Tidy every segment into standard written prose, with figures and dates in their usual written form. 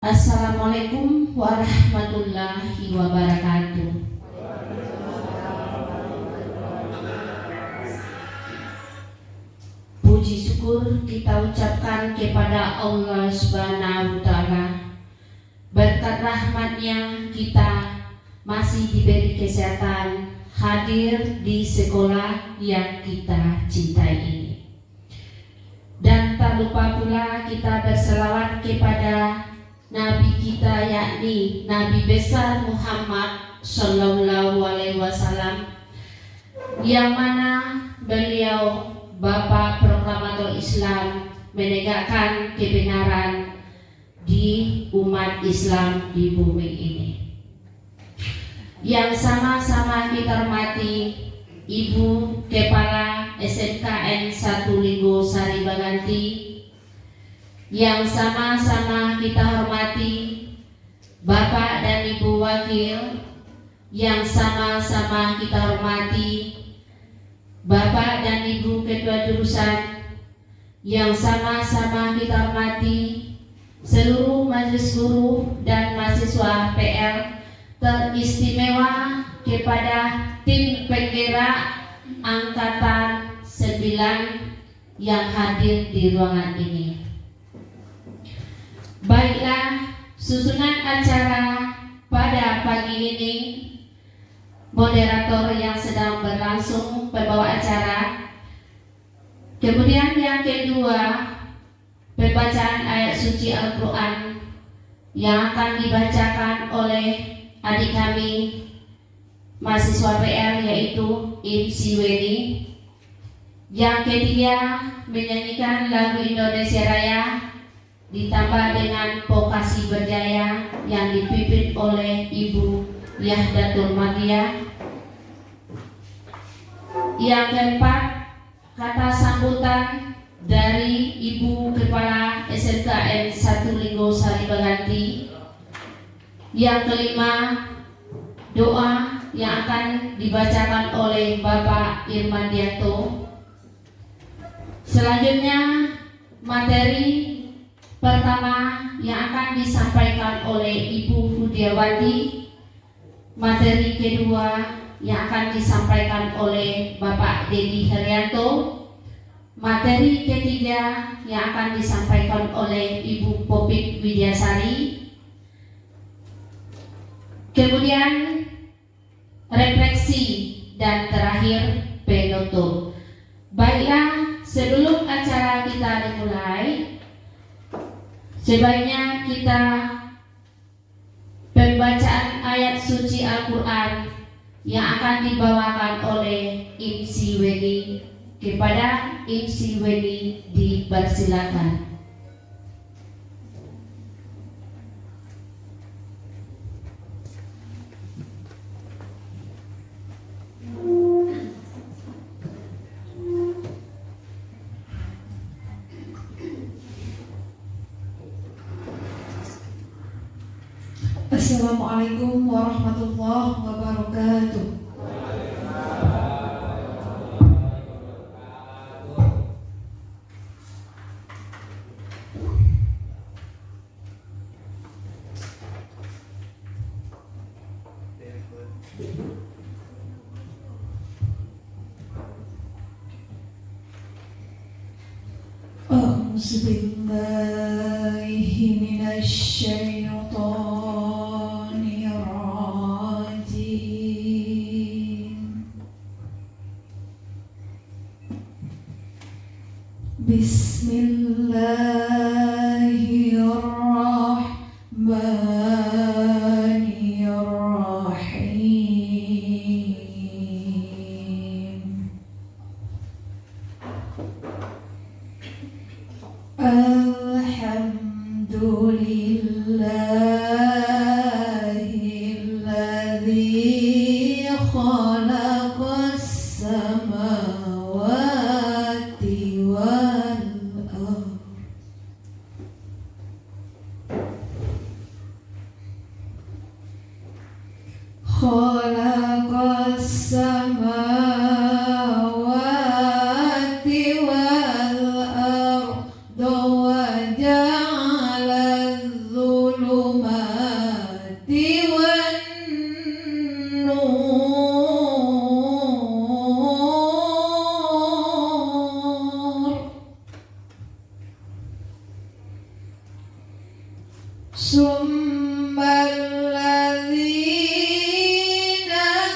Assalamualaikum warahmatullahi wabarakatuh. Puji syukur kita ucapkan kepada Allah Subhanahu wa Ta'ala. Berkat rahmatnya kita masih diberi kesehatan hadir di sekolah yang kita cintai ini. Dan tak lupa pula kita berselawat kepada Nabi kita, yakni Nabi besar Muhammad Sallallahu Alaihi Wasallam, yang mana beliau Bapak Proklamator Islam, menegakkan kebenaran di umat Islam di bumi ini. Yang sama-sama kita hormati Ibu Kepala SMKN 1 Linggo Sari Baganti, yang sama-sama kita hormati Bapak dan Ibu Wakil, yang sama-sama kita hormati Bapak dan Ibu Ketua Jurusan, yang sama-sama kita hormati seluruh majelis guru dan mahasiswa PL, teristimewa kepada tim penggerak Angkatan 9 yang hadir di ruangan ini. Baiklah, susunan acara pada pagi ini, moderator yang sedang berlangsung, pembawa acara. Kemudian yang kedua, pembacaan ayat suci Al-Quran yang akan dibacakan oleh adik kami mahasiswa PL, yaitu MC Weni. Yang ketiga, menyanyikan lagu Indonesia Raya ditambah dengan vokasi berjaya yang dipimpin oleh Ibu Yahdatul Madia. Yang keempat, kata sambutan dari Ibu Kepala SMKN 1 Linggo Sari Baganti. Yang kelima, doa yang akan dibacakan oleh Bapak Irmandianto. Selanjutnya, materi pertama yang akan disampaikan oleh Ibu Hudiawati. Materi kedua yang akan disampaikan oleh Bapak Dedi Haryanto. Materi ketiga yang akan disampaikan oleh Ibu Popik Widyasari. Kemudian refleksi dan terakhir penutup. Baiklah, sebelum acara kita dimulai, sebaiknya kita pembacaan ayat suci Al-Quran yang akan dibawakan oleh MC Weni. Kepada MC Weni dipersilakan. Assalamualaikum warahmatullahi wabarakatuh. A'udzubillahi minasyaitonir rajim. Bismillahirrahmanirrahim. Alhamdulillahilladzi khalaqas samawati wal ardh. Khalaqas samawati wal ardh wa ja'ala adh-dhulumati والنور ثم الذين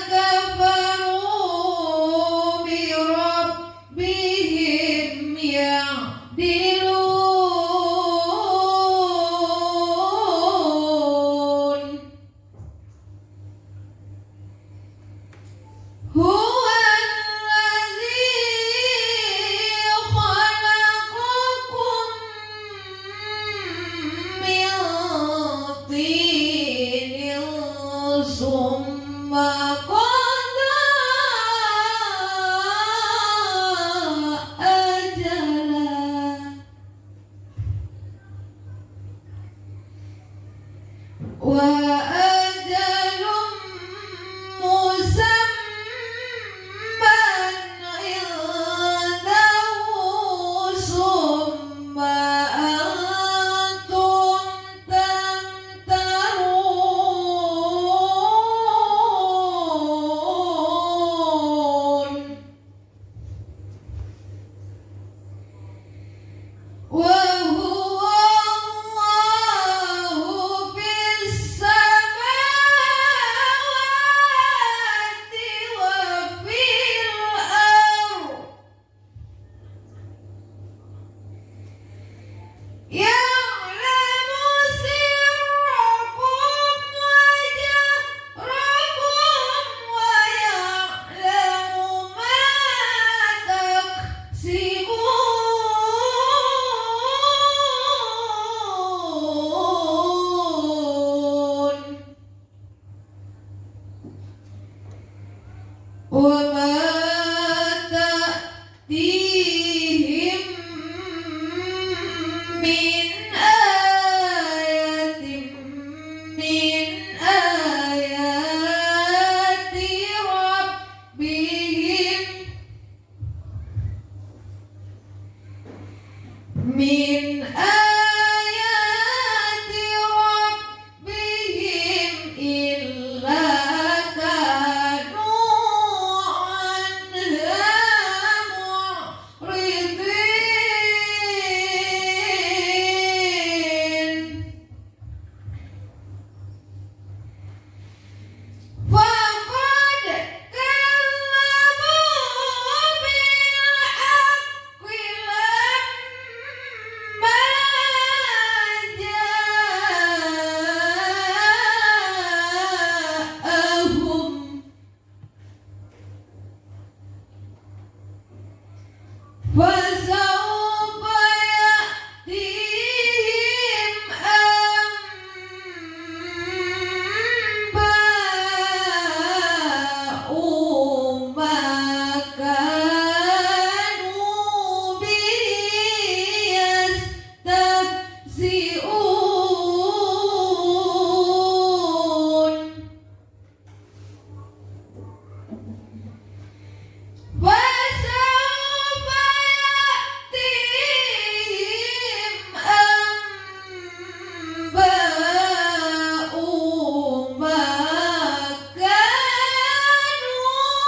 كفروا بربهم يعدلون هو الذي خلقكم من طين ثم قضى أجلا وأجل مسمى عنده ثم أنتم تمترون وهو الله في السماوات وفي الأرض يعلم سركم وجهركم ويعلم ما تكسبون وما تأتيهم من آية من آيات ربهم من آيات ربهم إلا كانوا عنها معرضين فقد كذبوا بالحق لما جاءهم فسوف يأتيهم أنباء ما كانوا به يستهزئون وسوف يأتيهم أنباء ما كانوا به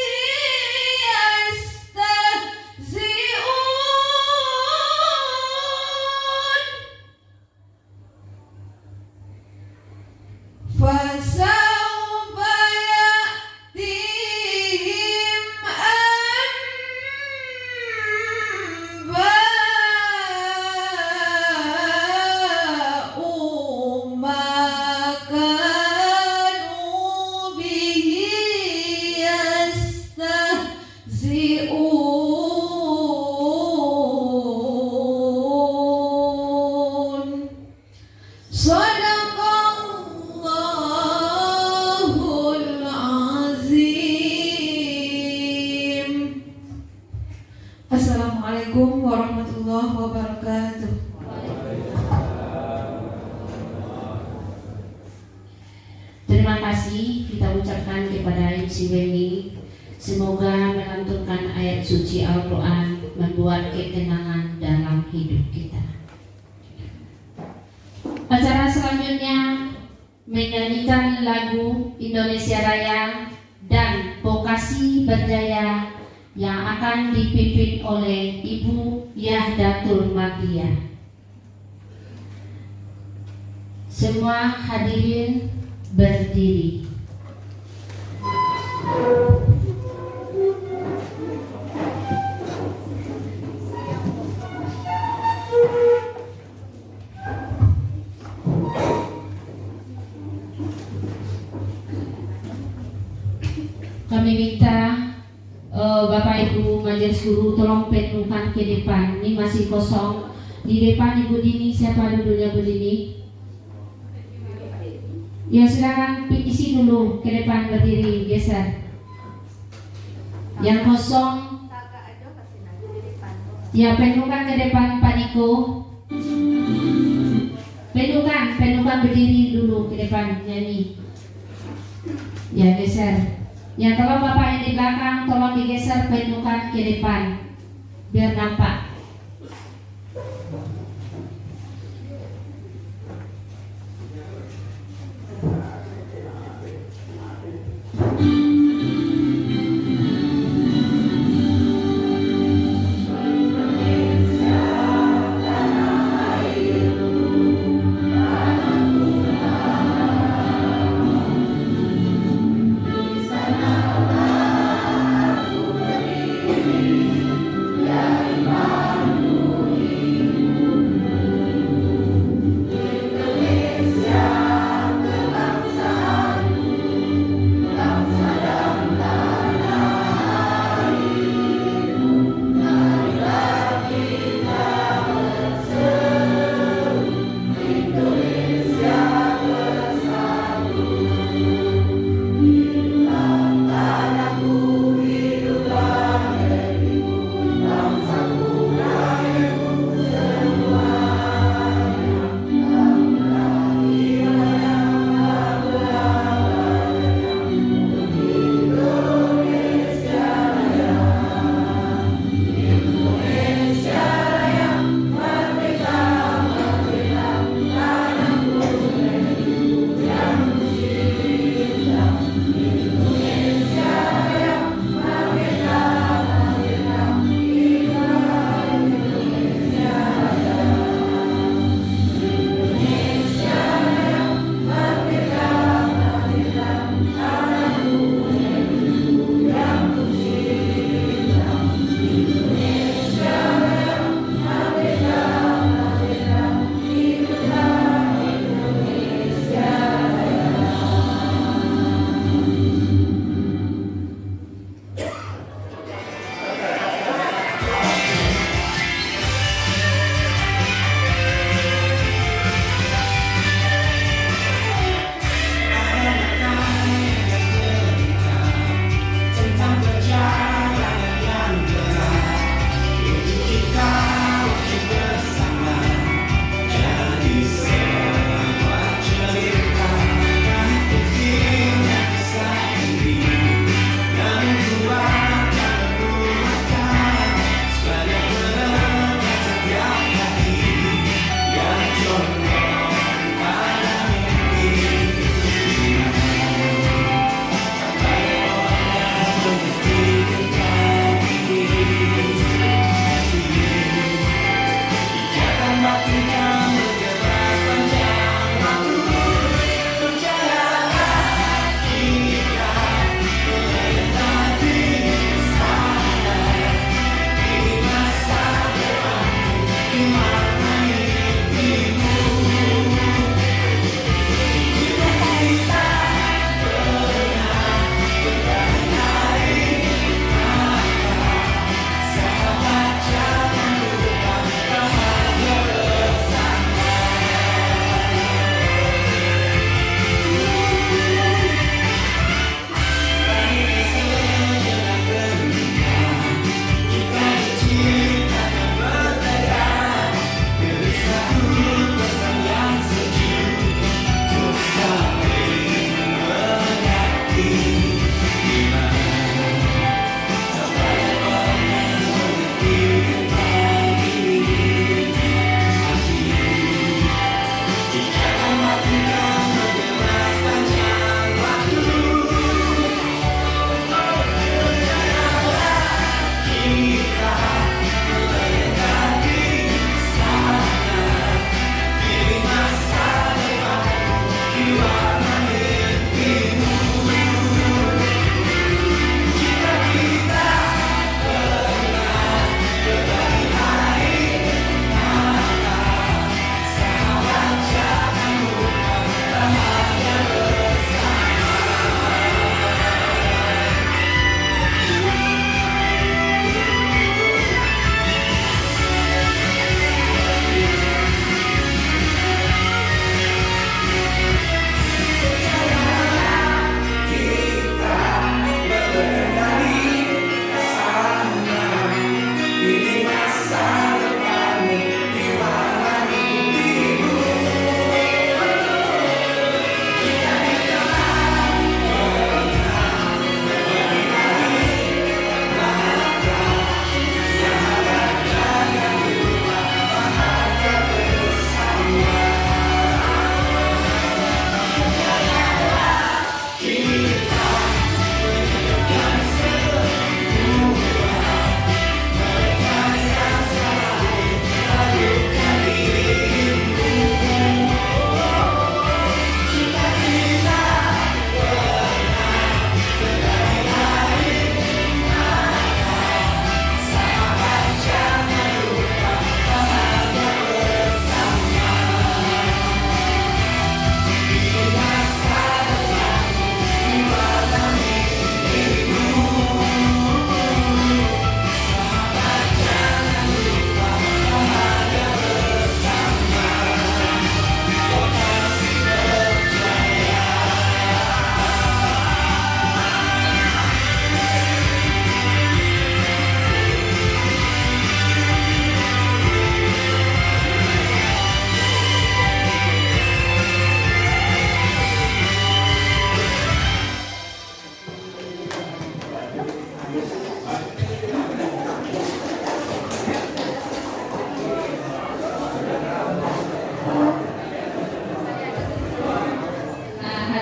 يستهزئون فسوف يأتيهم أنباء ما كانوا به يستهزئون صدق الله العظيم. Assalamualaikum warahmatullahi wabarakatuh. Terima kasih kita ucapkan kepada MC Weni. Semoga melantunkan ayat suci Al-Quran membuat ketenangan dalam hidup kita. Acara selanjutnya menyanyikan lagu Indonesia Raya dan Vokasi Berjaya yang akan dipimpin oleh Ibu Yahdatul Maghriah. Semua hadirin berdiri. Kami minta Bapak Ibu Majelis Guru tolong penuhkan ke depan. Ini masih kosong. Di depan Ibu Dini, siapa duduknya Bu Dini? Ya silakan isi dulu ke depan, berdiri, geser. Yang kosong, ya penuhkan ke depan Pak Niko. Penuhkan berdiri dulu ke depan, nyanyi. Ya geser. Yang tolong Bapak yang di belakang, tolong digeser, penuhkan ke depan biar nampak. Ya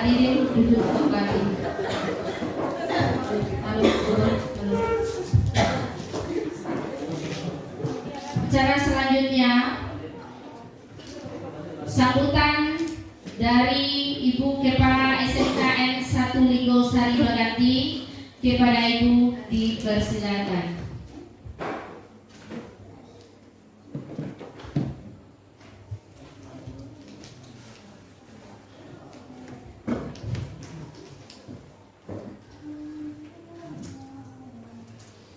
Didin duduk kembali. Lalu turun. Acara selanjutnya sambutan dari Ibu Kepala SMKN 1 Linggo Sari Bagati. Kepada Ibu dipersilakan.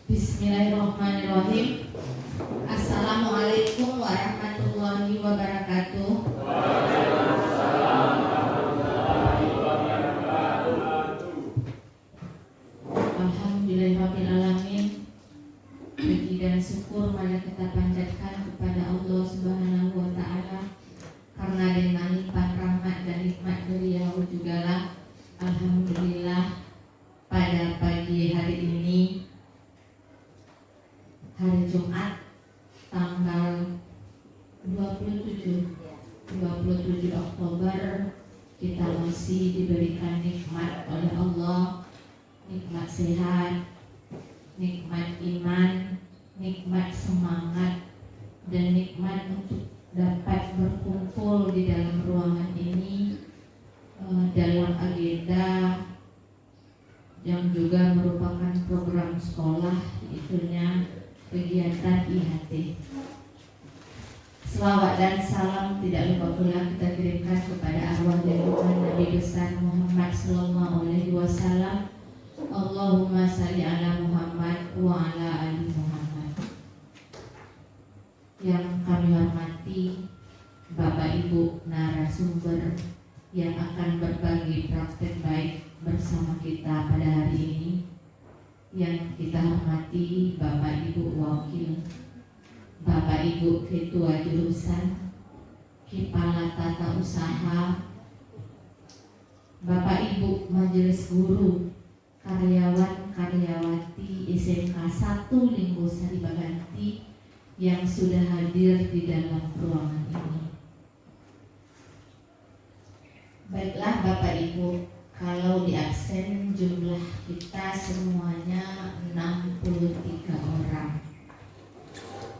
Bismillahirrahmanirrahim. Assalamualaikum warahmatullahi wabarakatuh. Alhamdulillahirrahmanirrahim. Puji dan syukur marilah kita panjatkan kepada Allah Subhanahu wa Ta'ala, karena dengan limpahan rahmat dan nikmat Beliau jugalah alhamdulillah pada pagi hari ini, hari Jumat tanggal 27 Oktober, kita masih diberikan nikmat oleh Allah, nikmat sehat, nikmat iman, nikmat semangat, dan nikmat untuk dapat berkumpul di dalam ruangan ini dalam agenda yang juga merupakan program sekolah, itunya kegiatan IHT. Selawat dan salam tidak lupa pula kita kirimkan kepada arwah junjungan Nabi besar Muhammad sallallahu alaihi wasallam. Allahumma salli ala Muhammad wa ala ali Muhammad. Yang kami hormati Bapak Ibu narasumber yang akan berbagi praktek baik bersama kita pada hari ini. Yang kita hormati Bapak Ibu Wakil, Bapak Ibu Ketua Jurusan, Kepala Tata Usaha, Bapak Ibu Majelis Guru, karyawan-karyawati SMK 1 Linggo Sari Bagati yang sudah hadir di dalam ruangan ini. Baiklah Bapak Ibu, kalau di absen jumlah kita semuanya 63 orang.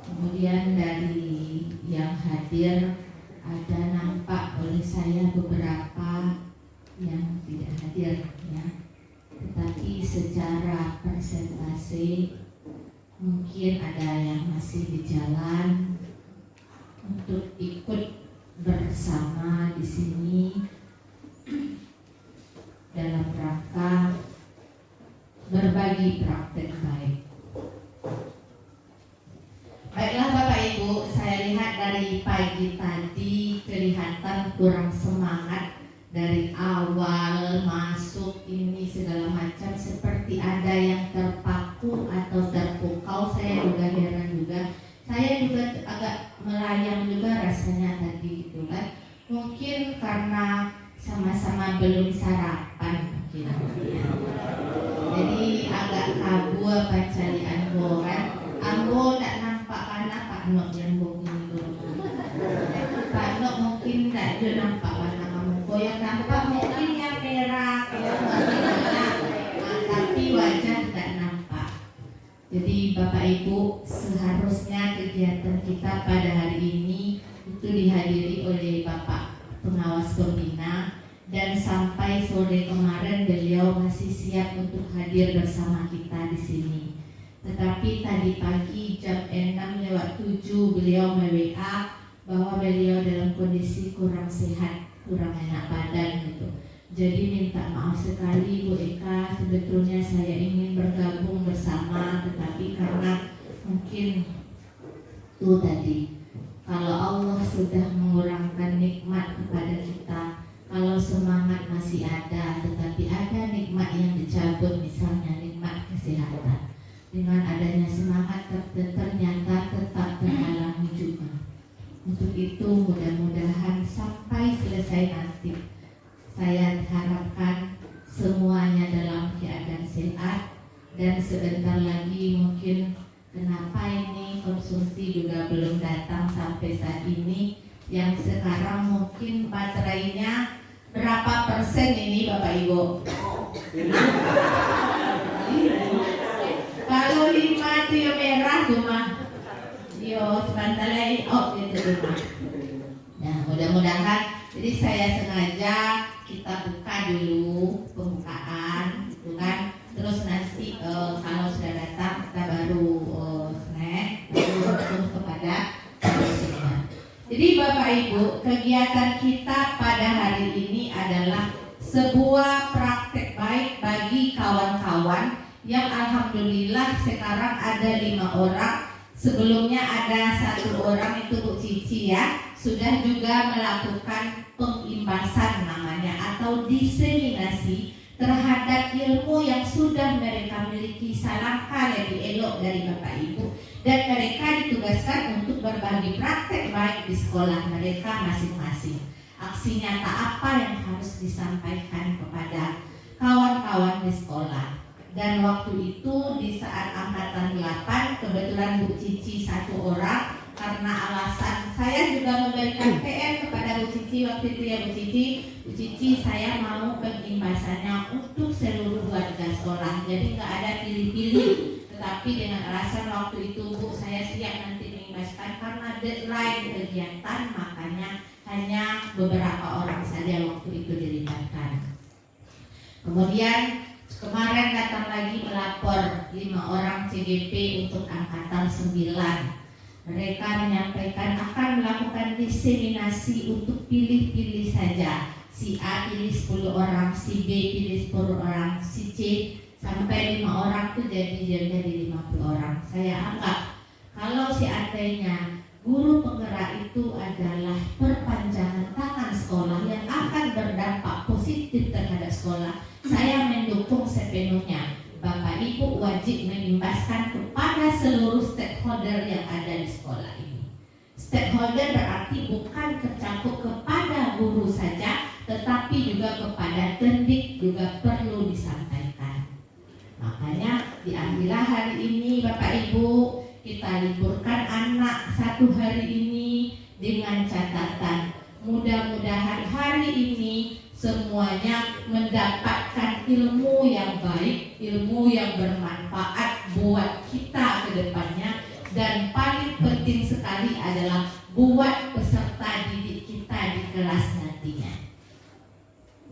Kemudian dari yang hadir ada nampak oleh saya beberapa yang tidak hadir ya. Tetapi secara persentase mungkin ada yang masih di jalan untuk ikut bersama di sini dalam rangka berbagi praktek baik. Baiklah Bapak Ibu, saya lihat dari pagi tadi kelihatan kurang semangat. Dari awal masuk ini segala macam seperti ada yang terpaku atau terpukau. Saya juga heran juga. Saya juga agak melayang juga rasanya tadi gitu kan. Mungkin karena sama-sama belum sarapan mungkin ya. Jadi agak kabu apa cari ambo kan. Ambo tak nampak karena Pak Nok yang bongin dulu. Pak Nok mungkin tak ada nampak warna kamu. Yang nampak mungkin yang merah, tapi wajah tak nampak. Jadi Bapak Ibu, seharusnya kegiatan kita pada hari ini itu dihadiri oleh Bapak Pengawas Pembina, dan sampai sore kemarin beliau masih siap untuk hadir bersama kita di sini. Tetapi tadi pagi jam 6:07 beliau me-WA bahwa beliau dalam kondisi kurang sehat, kurang enak badan gitu. Jadi minta maaf sekali Bu Eka, sebetulnya saya ingin bergabung bersama, tetapi karena mungkin itu tadi, kalau Allah sudah mengurangkan nikmat kepada kita, kalau semangat masih ada, tetapi ada nikmat yang dicabut, misalnya nikmat kesehatan. Dengan adanya semangat ternyata tetap terhalangi juga. Untuk itu mudah-mudahan sampai selesai nanti, saya harapkan semuanya dalam keadaan sehat. Dan sebentar lagi mungkin, kenapa ini konsumsi juga belum datang sampai saat ini, yang sekarang mungkin baterainya berapa persen ini Bapak Ibu? Kalau 5 itu yang merah cuma yo sebentar lagi gitu cuma. Nah mudah-mudahan jadi saya sengaja kita buka dulu pembukaan gitu kan. Terus nanti kalau sudah datang kita baru snack baru langsung kepada seminar. Jadi Bapak Ibu, kegiatan kita pada hari ini adalah sebuah praktek baik bagi kawan-kawan yang alhamdulillah sekarang ada 5 orang. Sebelumnya ada 1 orang itu Bu Cici ya, sudah juga melakukan pengimbasan namanya atau diseminasi terhadap ilmu yang sudah mereka miliki selangkah lebih elok dari Bapak Ibu, dan mereka ditugaskan untuk berbagi praktek baik di sekolah mereka masing-masing. Aksi nyata apa yang harus disampaikan kepada kawan-kawan di sekolah. Dan waktu itu di saat angkatan 8 kebetulan Bu Cici 1 orang, karena alasan saya juga memberikan PR kepada Bu Cici waktu itu ya Bu Cici saya mau pengimbasannya untuk seluruh warga sekolah, jadi nggak ada pilih-pilih. Tetapi dengan alasan waktu itu Bu saya siap nanti mengimbaskan karena deadline kegiatan, makanya hanya beberapa orang saja waktu itu dilibatkan. Kemudian kemarin datang lagi melapor 5 orang CGP untuk angkatan 9. Mereka menyampaikan akan melakukan diseminasi untuk pilih-pilih saja. Si A pilih 10 orang, si B pilih 10 orang, si C sampai 5 orang itu jadi 50 orang. Saya anggap kalau seandainya guru penggerak itu adalah perpanjangan tangan sekolah yang akan berdampak positif terhadap sekolah, saya mendukung sepenuhnya. Bapak Ibu wajib mengimbaskan kepada seluruh stakeholder yang ada di sekolah ini. Stakeholder berarti bukan tercakup kepada guru saja, tetapi juga kepada pendidik juga perlu disampaikan. Makanya diambillah hari ini Bapak Ibu, kita liburkan anak 1 hari ini dengan catatan mudah-mudahan hari ini semuanya mendapatkan ilmu yang baik, ilmu yang bermanfaat buat kita ke depannya, dan paling penting sekali adalah buat peserta didik kita di kelas nantinya.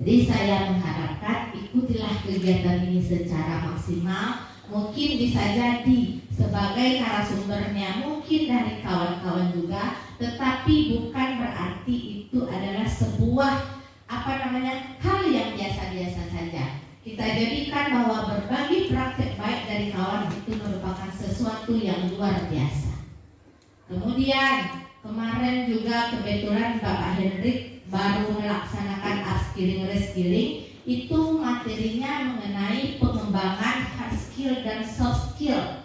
Jadi saya mengharapkan ikutilah kegiatan ini secara maksimal. Mungkin bisa jadi sebagai narasumbernya mungkin dari kawan-kawan juga, tetapi bukan berarti itu adalah sebuah hal yang biasa-biasa saja. Kita jadikan bahwa berbagi praktek baik dari kawan itu merupakan sesuatu yang luar biasa. Kemudian kemarin juga kebetulan Bapak Hendrik baru melaksanakan upskilling reskilling. Itu materinya mengenai pengembangan hard skill dan soft skill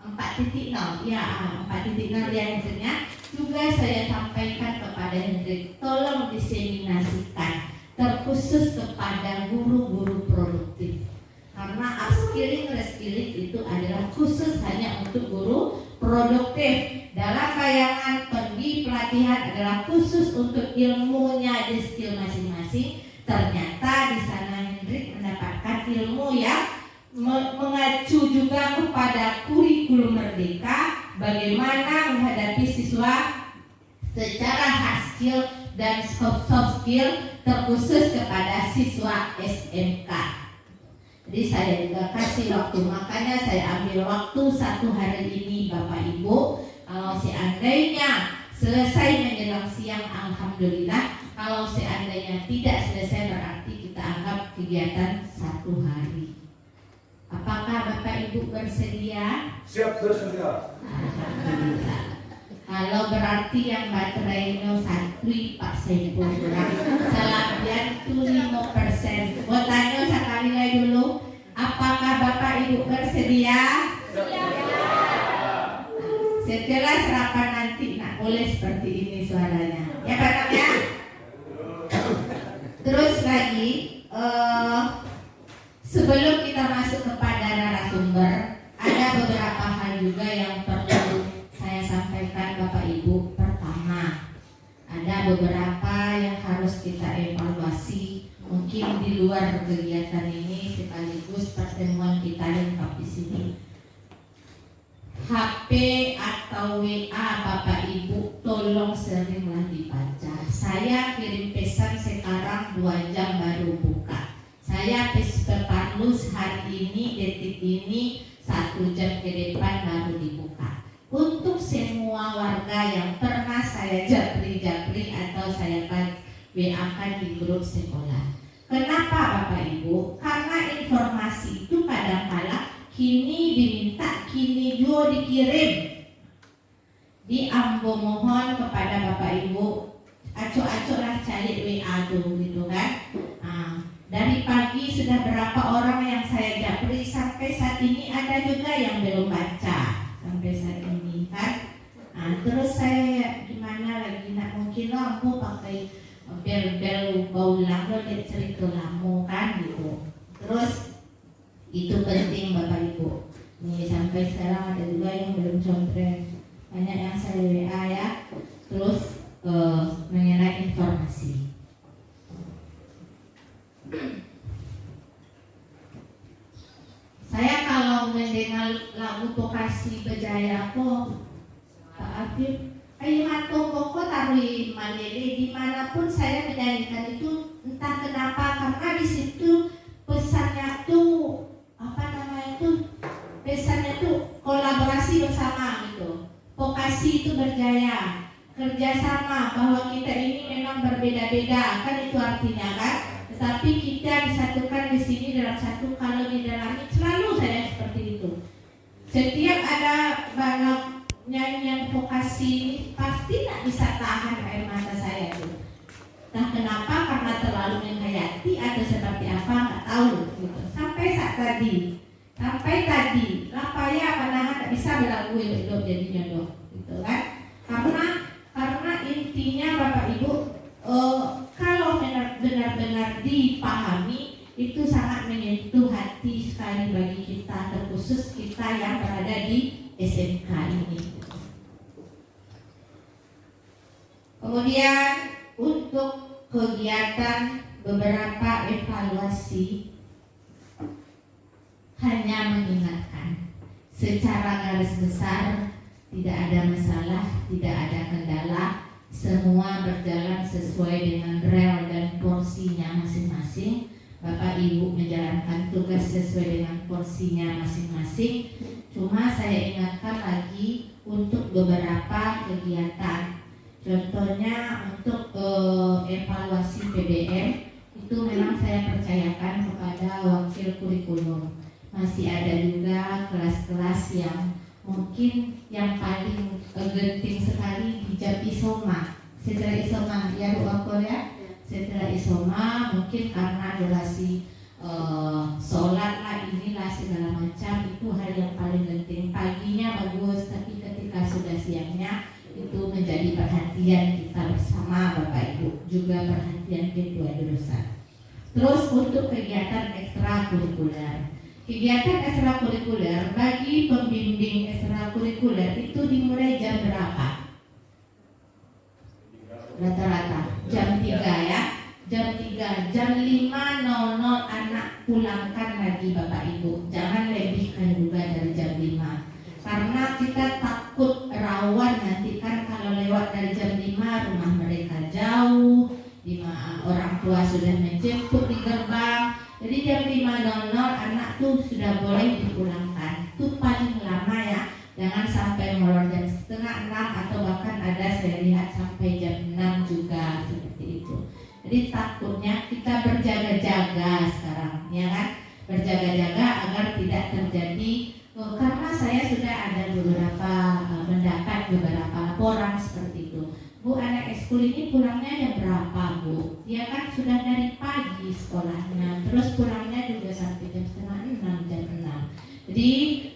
4.0 ya, 4.0 yang hasilnya juga saya sampaikan kepada Hendrik, tolong diseminasikan terkhusus kepada guru-guru produktif, karena upskilling reskilling itu adalah khusus hanya untuk guru produktif. Dalam bayangan pergi pelatihan adalah khusus untuk ilmunya di skill masing-masing. Ternyata di sana Hendrik mendapatkan ilmu yang mengacu juga kepada kurikulum merdeka, bagaimana menghadapi siswa secara hard skill dan soft skill terkhusus kepada siswa SMK. Jadi saya juga kasih waktu, makanya saya ambil waktu 1 hari ini Bapak Ibu. Kalau seandainya selesai menjelang siang alhamdulillah, kalau seandainya tidak selesai berarti kita anggap kegiatan 1 hari. Apakah Bapak Ibu bersedia? Siap bersedia. Alhamdulillah. Kalau berarti yang baterainya santri Pak Saiful kurang selabian itu 5%. Mau tanya sekali lagi dulu, apakah Bapak Ibu bersedia? Setelah serapan nanti nak boleh seperti ini suaranya. Ya Pak ya. Terus lagi sebelum kita masuk kepada narasumber, ada beberapa hal juga yang perlu saya sampaikan Bapak Ibu. Pertama, ada beberapa yang harus kita evaluasi. Mungkin mungkin di luar kegiatan ini sekaligus pertemuan kita lengkap di sini. HP atau WA Bapak Ibu tolong seringlah dibaca. Saya kirim pesan sekarang 2 jam baru buka. Saya Peparlus hari ini, detik ini 1 jam ke depan baru dibuka. Untuk semua warga yang pernah saya japri atau saya WA-kan di grup sekolah. Kenapa Bapak Ibu? Karena informasi itu kadang-kala kini diminta, kini juga dikirim. Di ambo mohon kepada Bapak Ibu, acok-acoklah cari WA tuh gitu kan. Dari pagi sudah berapa orang yang saya japri sampai saat ini, ada juga yang belum baca sampai saat ini kan. Terus saya gimana lagi, nak mungkin aku pakai bel baulang lo lihat cerita lama kan gitu. Terus itu penting Bapak Ibu. Nih sampai sekarang ada juga yang belum contret. Banyak yang saya WA ya. Terus mengenai informasi. Saya kalau mendengar lagu Pokasi Berjaya kok Pak Afif, ayo matung kok taruh malele dimanapun saya menyanyikan itu, entah kenapa, karena di situ pesannya tuh pesannya tuh kolaborasi bersama gitu. Pokasi itu berjaya, kerjasama, bahwa kita ini memang berbeda-beda kan, itu artinya kan. Tetapi kita disatukan di sini dalam satu. Kalau di dalam ini selalu saya seperti itu. Setiap ada balap nyanyian vokasi pasti tak bisa tahan air mata saya tuh. Nah kenapa? Karena terlalu menghayati atau seperti apa nggak tahu gitu. Sampai tadi lapaya padahal tak bisa berlagu hidup jadinya dong gitu kan. Karena intinya Bapak Ibu, kalau benar-benar dipahami itu sangat menyentuh hati sekali bagi kita, terkhusus kita yang berada di SMK ini. Kemudian untuk kegiatan beberapa evaluasi, hanya mengingatkan secara garis besar tidak ada masalah, tidak ada kendala, semua berjalan sesuai dengan rel dan porsinya masing-masing. Bapak Ibu menjalankan tugas sesuai dengan porsinya masing-masing. Cuma saya ingatkan lagi untuk beberapa kegiatan. Contohnya untuk evaluasi PBM itu memang saya percayakan kepada wakil kurikulum. Masih ada juga kelas-kelas yang mungkin yang paling genting sekali di jam isoma. Setelah isoma ya Bu Wakil ya. Setelah isoma mungkin karena durasi sholat lah, inilah segala macam, itu hal yang paling penting. Paginya bagus, tapi ketika sudah siangnya itu menjadi perhatian kita bersama Bapak Ibu, juga perhatian ketua jurusan. Terus untuk kegiatan ekstrakurikuler, bagi pembimbing ekstrakurikuler itu dimulai jam berapa? Rata-rata jam 3 ya. Jam 3, jam 5.00 anak pulangkan lagi Bapak Ibu. Jangan lebihkan juga dari jam 5. Karena kita takut rawan nanti kan, kalau lewat dari jam 5 rumah mereka jauh, orang tua sudah menjemput di gerbang. Jadi jam 5.00 anak tuh sudah boleh dipulangkan. Itu paling lama ya. Jangan sampai molor jam 5:30 atau bahkan ada saya lihat sampai jam 6 juga seperti itu. Jadi takutnya kita berjaga-jaga sekarang, ya kan? Berjaga-jaga agar tidak terjadi. Karena saya sudah ada mendapat beberapa laporan seperti itu. Bu, anak ekskul ini pulangnya jam berapa Bu? Dia kan sudah dari pagi sekolahnya, terus pulangnya juga sampai jam 5:30, jam 6. Jadi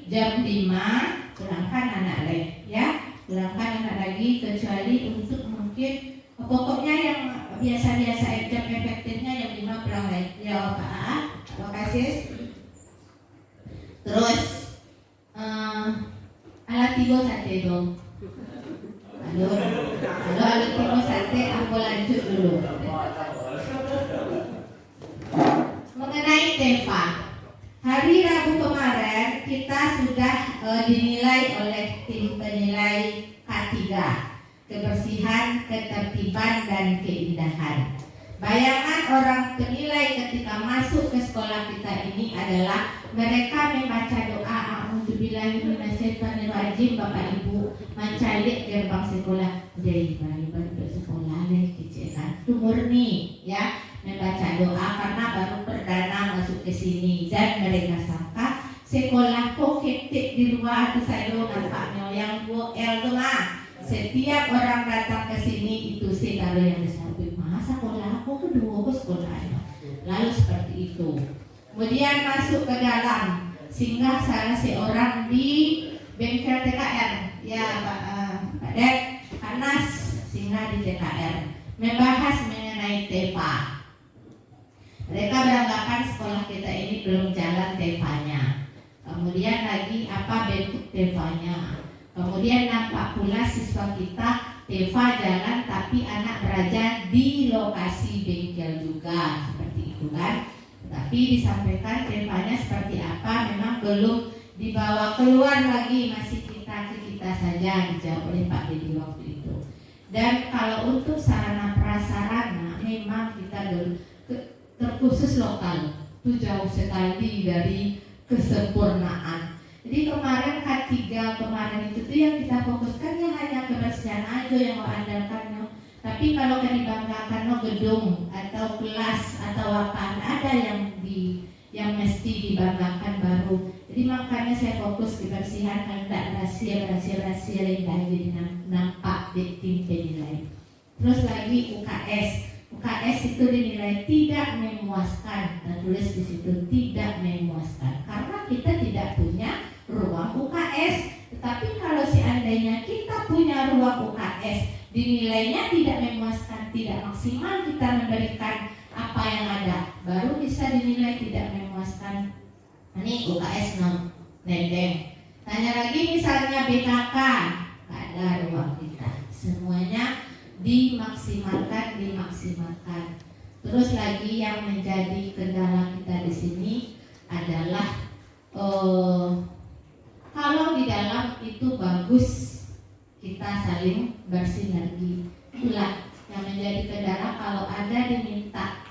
jam 5 pulangkan anak lagi, ya, pulangkan anak lagi, kecuali untuk mungkin pokoknya yang biasa-biasa jam efektifnya jam 5 pulang lagi. Ya Pak, terima kasih. Terus alat tigo sate dong. Halo alat tigo sate, aku lanjut dulu. TEFA. Hari Rabu kemarin kita sudah dinilai oleh tim penilai K3, kebersihan, ketertiban, dan keindahan. Bayangan orang penilai ketika masuk ke sekolah kita ini adalah mereka membaca doa a'udzubillahi minasyaitonirrajim. Bapak Ibu mencalik gerbang sekolah dari balik sekolah dari kecilan itu murni ya membaca doa karena baru perdana masuk ke sini, dan mereka sangka sekolah kok ketik di luar itu saya nampaknya yang L tuh mah. Setiap orang datang ke sini itu taruh yang disambut, masa sekolah aku kedua ke sekolahnya. Lalu seperti itu. Kemudian masuk ke dalam, singgah salah seorang di bengkel TKR, ya Pak Dek, Anas singgah di TKR, membahas mengenai TEFA. Mereka beranggapan sekolah kita ini belum jalan TEFA-nya. Kemudian lagi apa bentuk TEFA-nya. Kemudian nampak pula siswa kita TEFA jalan tapi anak belajar di lokasi bengkel juga, seperti itu kan. Tetapi disampaikan TEFA-nya seperti apa memang belum dibawa keluar lagi, masih kita saja, dijawab oleh Pak Dedi waktu itu. Dan kalau untuk sarana prasarana memang kita terkhusus lokal, itu jauh sekali dari kesempurnaan. Jadi kemarin K3 kemarin itu tuh yang kita fokuskan ya hanya kebersihan aja yang mau andalkan. Tapi kalau kan dibanggakan gedung atau kelas atau apa, ada yang mesti dibanggakan baru. Jadi makanya saya fokus kebersihan, kan tidak rahasia yang jadi nampak di tim penilai. Terus lagi UKS itu dinilai tidak memuaskan, tertulis di situ tidak memuaskan karena kita tidak punya ruang UKS. Tetapi kalau seandainya kita punya ruang UKS, dinilainya tidak memuaskan, tidak maksimal kita memberikan apa yang ada, baru bisa dinilai tidak memuaskan. Ini UKS nendeng. Tanya lagi misalnya BKK, nggak ada ruang kita, semuanya dimaksimalkan. Terus lagi yang menjadi kendala kita di sini adalah kalau di dalam itu bagus kita saling bersinergi. Itulah yang menjadi kendala kalau ada diminta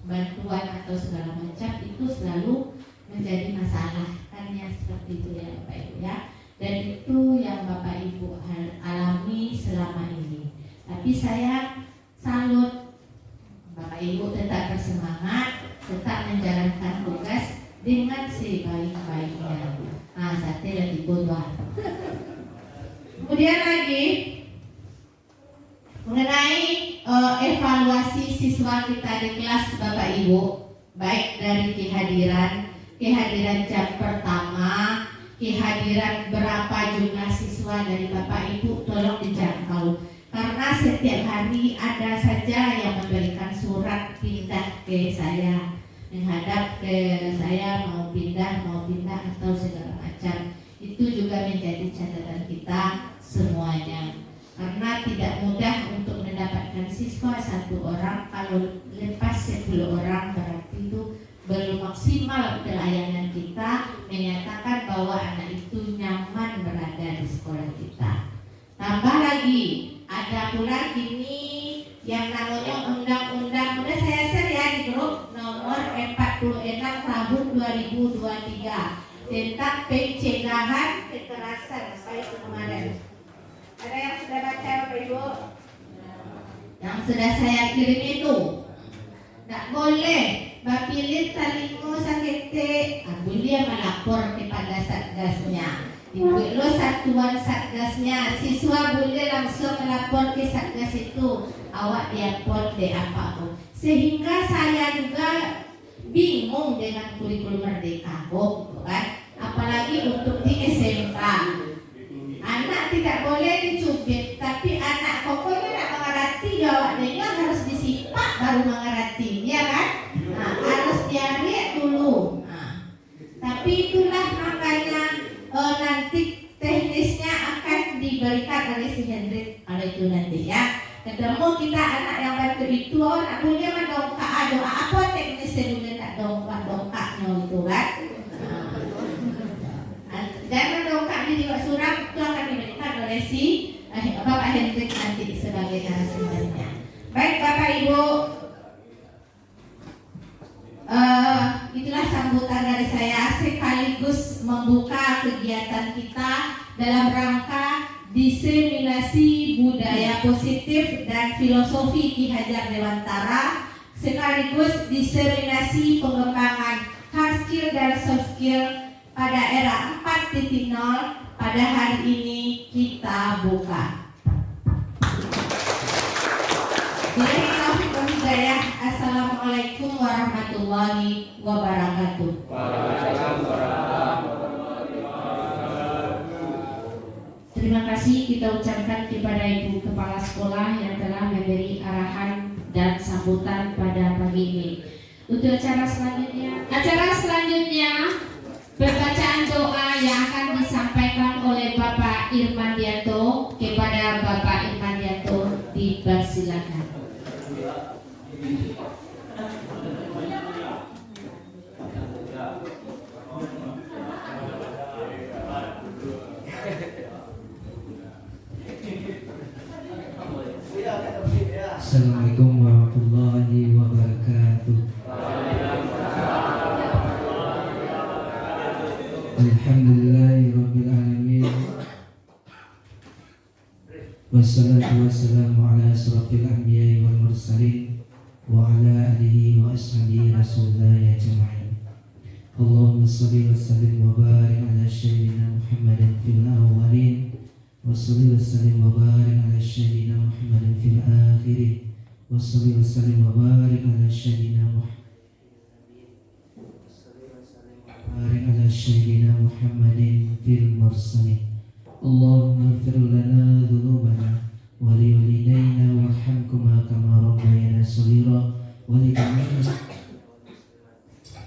bantuan atau segala macam itu selalu menjadi masalah kan ya, seperti itu ya Bapak Ibu ya. Dan itu yang Bapak Ibu alami selama ini. Tapi saya salut Bapak Ibu tetap bersemangat, tetap menjalankan tugas dengan sebaik-baiknya. Sate lagi bodoh. Kemudian lagi mengenai evaluasi siswa kita di kelas Bapak Ibu, baik dari kehadiran jam pertama, kehadiran berapa jumlah siswa dari Bapak Ibu tolong dijangkau. Karena setiap hari ada saja yang memberikan surat pindah ke saya, menghadap ke saya mau pindah atau segala macam. Itu juga menjadi catatan kita semuanya. Karena tidak mudah untuk mendapatkan siswa satu orang, kalau lepas 10 orang berarti itu belum maksimal pelayanan kita, menyatakan bahwa anak itu nyaman berada di sekolah kita. Tambah lagi, ada pula ini yang namanya undang-undang, udah saya share ya di grup, nomor 46 tahun 2023 tentang pencegahan kekerasan. Saya itu kemarin. Ada yang sudah baca Bapak Ibu? Yang sudah saya kirim itu. Tidak boleh bapilit talingo sakete, boleh melapor kepada satgasnya. Ibu lo satuan satgasnya, siswa boleh langsung melapor ke satgas itu. Awak diapor de apa tuh? Sehingga saya juga bingung dengan kurikulum Merdeka, gitu kan? Apalagi untuk di SMK. Anak tidak boleh dicubit, tapi anak pokoknya tidak mengerti, jawabnya harus disipak baru mengerti, ya kan? Harus diambil dulu. Tapi itulah makanya nanti teknisnya akan diberikan oleh si Hendrik kalau itu nanti ya. Ketemu kita anak yang bantu itu, nak boleh mendongkak doa apa teknisnya boleh tak dongkak itulah sambutan dari saya sekaligus membuka kegiatan kita dalam rangka diseminasi budaya positif dan filosofi Ki Hajar Dewantara, sekaligus diseminasi pengembangan hard skill dan soft skill pada era 4.0 pada hari ini kita buka. Assalamualaikum warahmatullahi wabarakatuh. Terima kasih kita ucapkan kepada Ibu Kepala Sekolah yang telah memberi arahan dan sambutan pada pagi ini. Untuk acara selanjutnya pembacaan doa yang akan disampaikan oleh Bapak Irmandianto. Kepada Bapak Irmandianto dipersilakan. Assalamualaikum warahmatullahi wabarakatuh. Alhamdulillahirabbil alamin. Wassalatu wassalamu ala asrofil anbiya'i wal mursalin wa ala alihi wa ashabihi rasulullah ajma'in. Allahumma shalli wa sallim wa barik ala sayyidina Muhammadin fil awwalin wa shalli wa sallim wa barik ala sayyidina Muhammadin fil akhirin wa shalli wa sallim wa barik ala sayyidina Muhammadin fil mursalin. Allahumma ighfir lana dhunubana wa li walidayna warhamhuma kama rabbayana shaghira wa li jami'il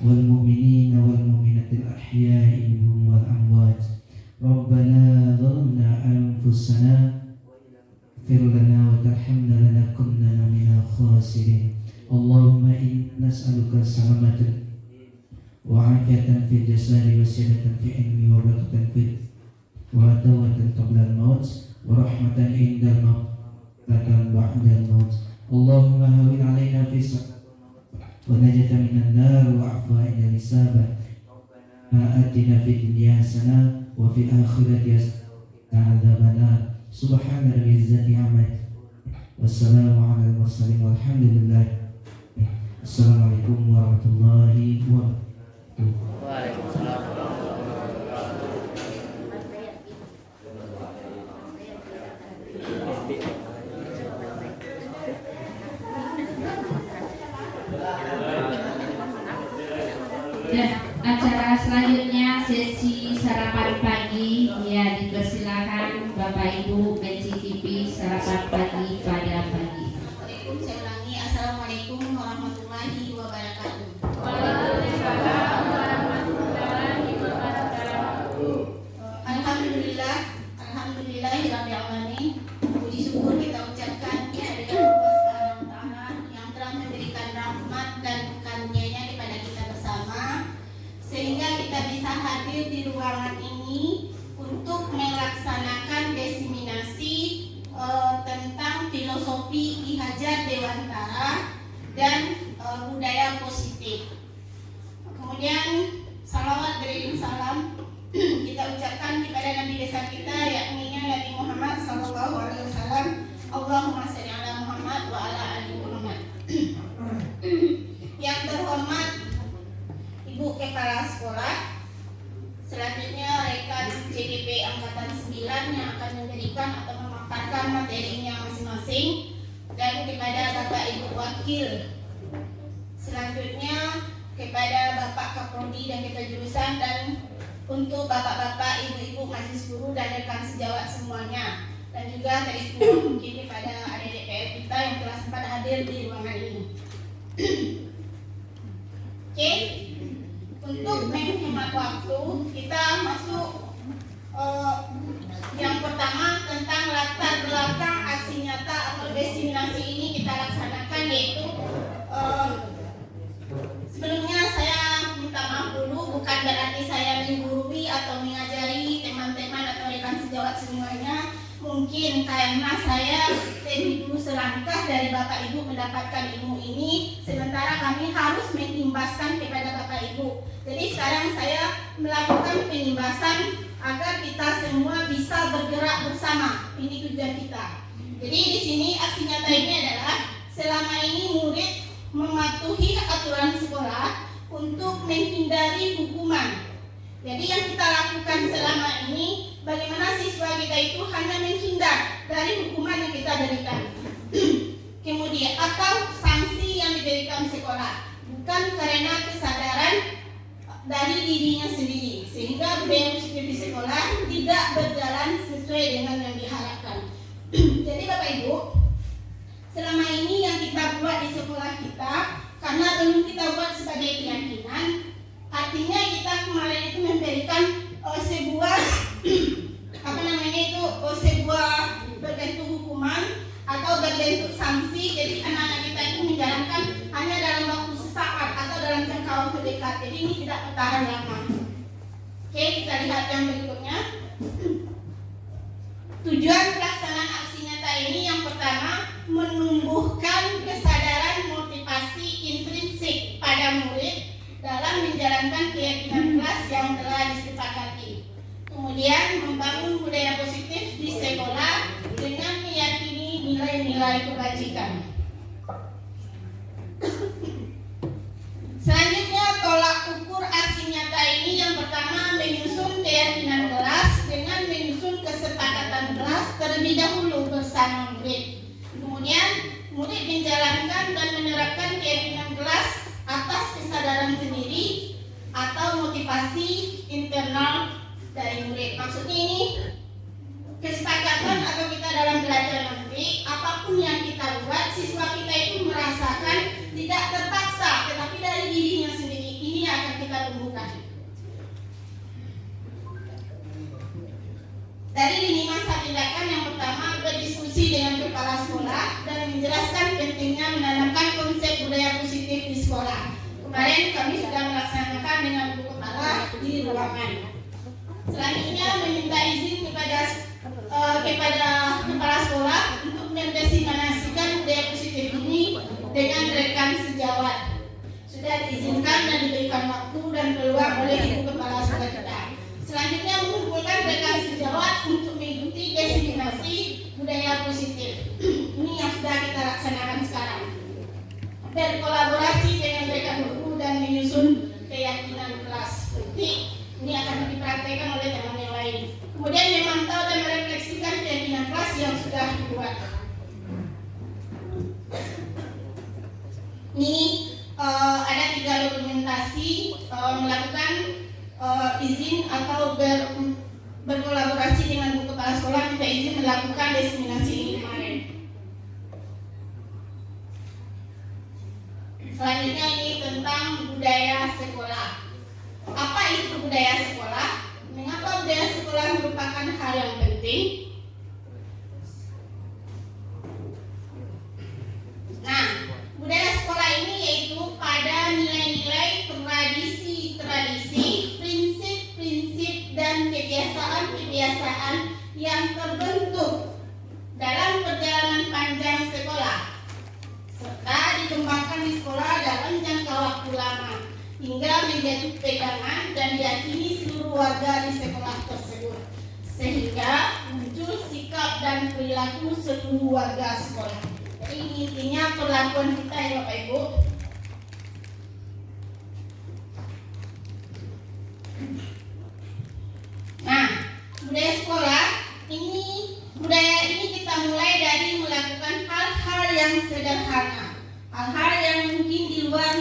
wal mu'minina wal mu'minatil ahya'i minhum wal amwat. Rabbana zalamna anfusana ighfir lana wa tarhamna lanakunanna minal khasirin. Allahumma inna nas'aluka salamatan wa afiyatan fil jasadi wa sihhatan fi ilmi wa barakatan fil wa tawatan qabla al-maut wa rahmatan indal maut dan ba'da al-maut. Allahumma hawin alaina fi wa najata minan nar wa afwa inda lisabat. Atina fid dunya hasanah wa fil akhirati hasanah adzabannar. Subhana rabbil izzati amma wassalamu ala al-mursalin walhamdulillah. Assalamualaikum warahmatullahi wabarakatuh. Waalaikumsalam. Dan acara selanjutnya sesi sarapan pagi, ya dipersilakan Bapak Ibu mencicipi sarapan pagi pada pagi. Saya ulangi, Assalamualaikum warahmatullahi wabarakatuh. Alhamdulillahirabbil alamin. Puji syukur kita ucapkan kehadirat Allah Subhanahu wa taala yang telah memberikan rahmat dan karunia-Nya kepada kita bersama sehingga kita bisa hadir di ruangan ini untuk melaksanakan diseminasi tentang filosofi Ki Hajar Dewantara dan budaya positif. Kemudian salawat beriring salam kita ucapkan kepada Nabi besar kita yakni Nabi Muhammad sallallahu alaihi wasallam. Allahumma shalli ala Muhammad wa ala ali Muhammad. Yang terhormat Ibu Kepala Sekolah, selanjutnya rekan CDP Angkatan 9 yang akan memberikan atau memaparkan materinya masing-masing, dan kepada Bapak Ibu Wakil. Selanjutnya kepada Bapak Kaprodi dan Ketua Jurusan, dan untuk bapak-bapak, ibu-ibu, mahasiswa guru dan rekan sejawat semuanya, dan juga teristimewa mungkin kepada adik DPR kita yang telah sempat hadir di ruangan ini. Oke, untuk menghemat waktu kita masuk yang pertama tentang latar belakang aksi nyata atau diseminasi ini kita laksanakan, yaitu sebelumnya saya minta maaf dulu, bukan berarti saya menggurui atau mengajari teman-teman atau rekan sejawat semuanya. Mungkin karena saya lebih dulu selangkah dari Bapak Ibu mendapatkan ilmu ini, sementara kami harus mengimbaskan kepada Bapak Bapak Ibu. Jadi sekarang saya melakukan penjelasan agar kita semua bisa bergerak bersama. Ini tujuan kita. Jadi di sini aksi nyata ini adalah selama ini murid mematuhi aturan sekolah untuk menghindari hukuman. Jadi yang kita lakukan selama ini, bagaimana siswa kita itu hanya menghindar dari hukuman yang kita berikan. Kemudian atau sanksi yang diberikan sekolah, bukan karena kesadaran dari dirinya sendiri, sehingga budaya positif di sekolah tidak berjalan sesuai dengan yang diharapkan. Jadi Bapak Ibu, selama ini yang kita buat di sekolah kita, karena belum kita buat sebagai keyakinan, artinya kita kemarin itu memberikan sebuah sebuah berbentuk hukuman atau berbentuk sanksi. Jadi anak-anak kita itu menjalankan hanya dalam waktu sesaat atau dalam jangka waktu dekat. Jadi ini tidak bertahan lama. Oke, kita lihat yang berikutnya. Tujuan pelaksanaan aksi nyata ini yang pertama, menumbuhkan kesadaran motivasi intrinsik pada murid dalam menjalankan keyakinan kelas yang telah disepakati. Kemudian membangun budaya positif di sekolah dengan meyakini nilai-nilai kebajikan. Selanjutnya, tolak ukur aksi nyata ini yang pertama, menyusun keyakinan kelas dengan menyusun kesepakatan kelas terlebih dahulu bersama murid. Kemudian murid menjalankan dan menerapkan keyakinan kelas atas kesadaran sendiri atau motivasi internal dari murid. Maksudnya ini kesepakatan atau kita dalam belajar nanti, apapun yang kita buat, siswa kita itu merasakan tidak terpaksa, tetapi dari dirinya sendiri. Ini yang akan kita tumbuhkan. Dari lini masa tindakan yang pertama, berdiskusi dengan kepala sekolah dan menjelaskan pentingnya menanamkan konsep budaya positif di sekolah. Kemarin kami sudah melaksanakan dengan Bu Kepala di ruangan. Selanjutnya, meminta izin kepada kepala sekolah untuk mendesimasikan budaya positif ini dengan rekan sejawat. Sudah diizinkan dan diberikan waktu dan peluang oleh Ibu Kepala Sekolah kita. Selanjutnya, mengumpulkan rekan sejawat untuk mengikuti desimasi budaya positif. Ini yang sudah kita laksanakan sekarang. Berkolaborasi dengan rekan guru dan menyusun keyakinan kelas. Ini akan dipraktekkan oleh teman yang lain. Kemudian memantau dan merefleksikan keyakinan kelas yang sudah dibuat. Ini ada 3 dokumentasi melakukan izin atau berkolaborasi dengan Bu Kepala Sekolah minta izin melakukan diseminasi ini kemarin. Selanjutnya ini tentang budaya sekolah. Apa itu budaya sekolah? Mengapa budaya sekolah merupakan hal yang penting? Nah, budaya sekolah ini yaitu pada nilai-nilai, tradisi, prinsip-prinsip, dan kebiasaan-kebiasaan yang terbentuk dalam perjalanan panjang sekolah, serta dikembangkan di sekolah dalam jangka waktu lama, hingga menjadi pegangan dan diyakini seluruh warga di sekolah tersebut, sehingga muncul sikap dan perilaku seluruh warga sekolah. Jadi ini intinya perlakuan kita ya Bapak Ibu. Nah, budaya sekolah budaya ini kita mulai dari melakukan hal-hal yang sederhana, hal-hal yang mungkin di luar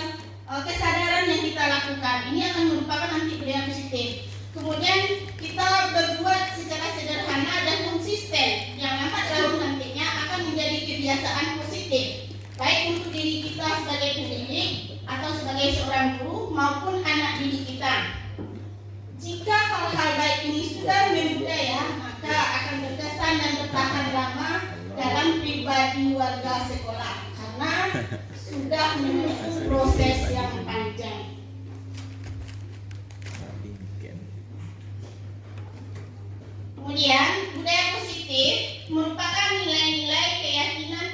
kesadaran yang kita lakukan. Ini akan merupakan nanti budaya positif. Kemudian kita berbuat secara sederhana dan konsisten, yang lambat laun nantinya akan menjadi kebiasaan positif, baik untuk diri kita sebagai pendidik atau sebagai seorang guru maupun anak didik kita. Jika hal-hal baik ini sudah membudaya, maka akan berkesan dan bertahan lama dalam pribadi warga sekolah, karena sudah menempuh proses yang panjang. Kemudian, budaya positif merupakan nilai-nilai, keyakinan,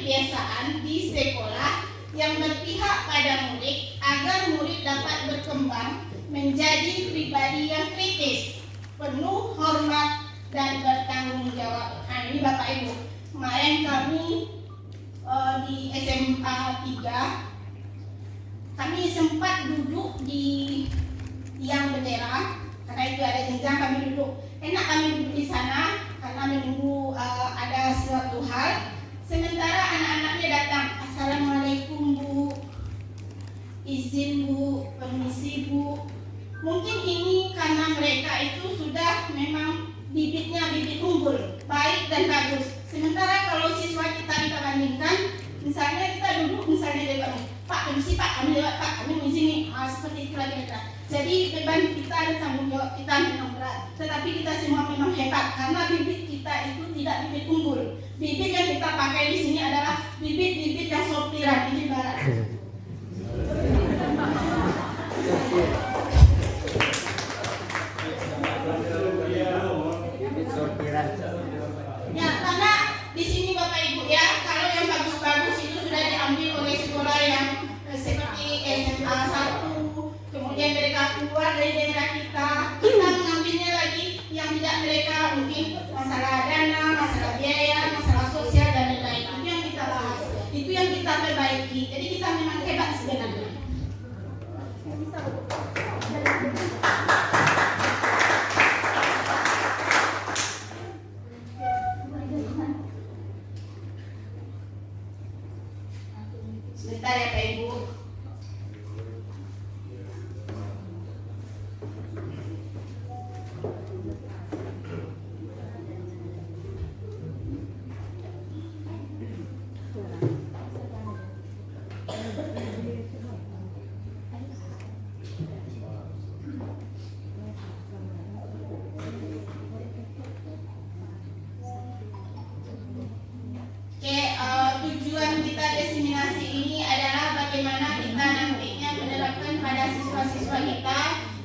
kebiasaan di sekolah yang berpihak pada murid agar murid dapat berkembang menjadi pribadi yang kritis, penuh hormat dan bertanggung jawab. Nah, ini Bapak Ibu, kemarin kami di SMA 3 kami sempat duduk di tiang bendera karena itu ada jenjang, kami duduk. Enak kami duduk di sana karena menunggu ada suatu hal. Sementara anak-anaknya datang, assalamualaikum Bu, izin Bu, permisi Bu. Mungkin ini karena mereka itu sudah memang bibitnya bibit unggul, baik dan bagus. Sementara kalau siswa kita bandingkan, misalnya kita duduk misalnya di depan, Pak permisi Pak, kami lewat Pak, kami di sini, seperti itu lagi kita. Jadi beban kita dan tanggung jawab kita memang berat. Tetapi kita semua memang hebat karena bibit kita itu tidak bibit unggul. Bibit yang kita pakai di sini adalah bibit-bibit yang sortiran ini barat. Ya, karena di sini Bapak Ibu ya, kalau yang bagus-bagus itu sudah diambil oleh sekolah yang seperti SMA 1, kemudian mereka keluar dari daerah kita mengambilnya lagi yang tidak mereka, mungkin masalah dana, masalah biaya, masalah sosial dan lain-lain. Itu yang kita bahas, itu yang kita perbaiki. Jadi kita memang hebat sebenarnya. Sebentar ya Pak Ibu. Tujuan kita diseminasi ini adalah bagaimana kita nantinya menerapkan pada siswa-siswa kita.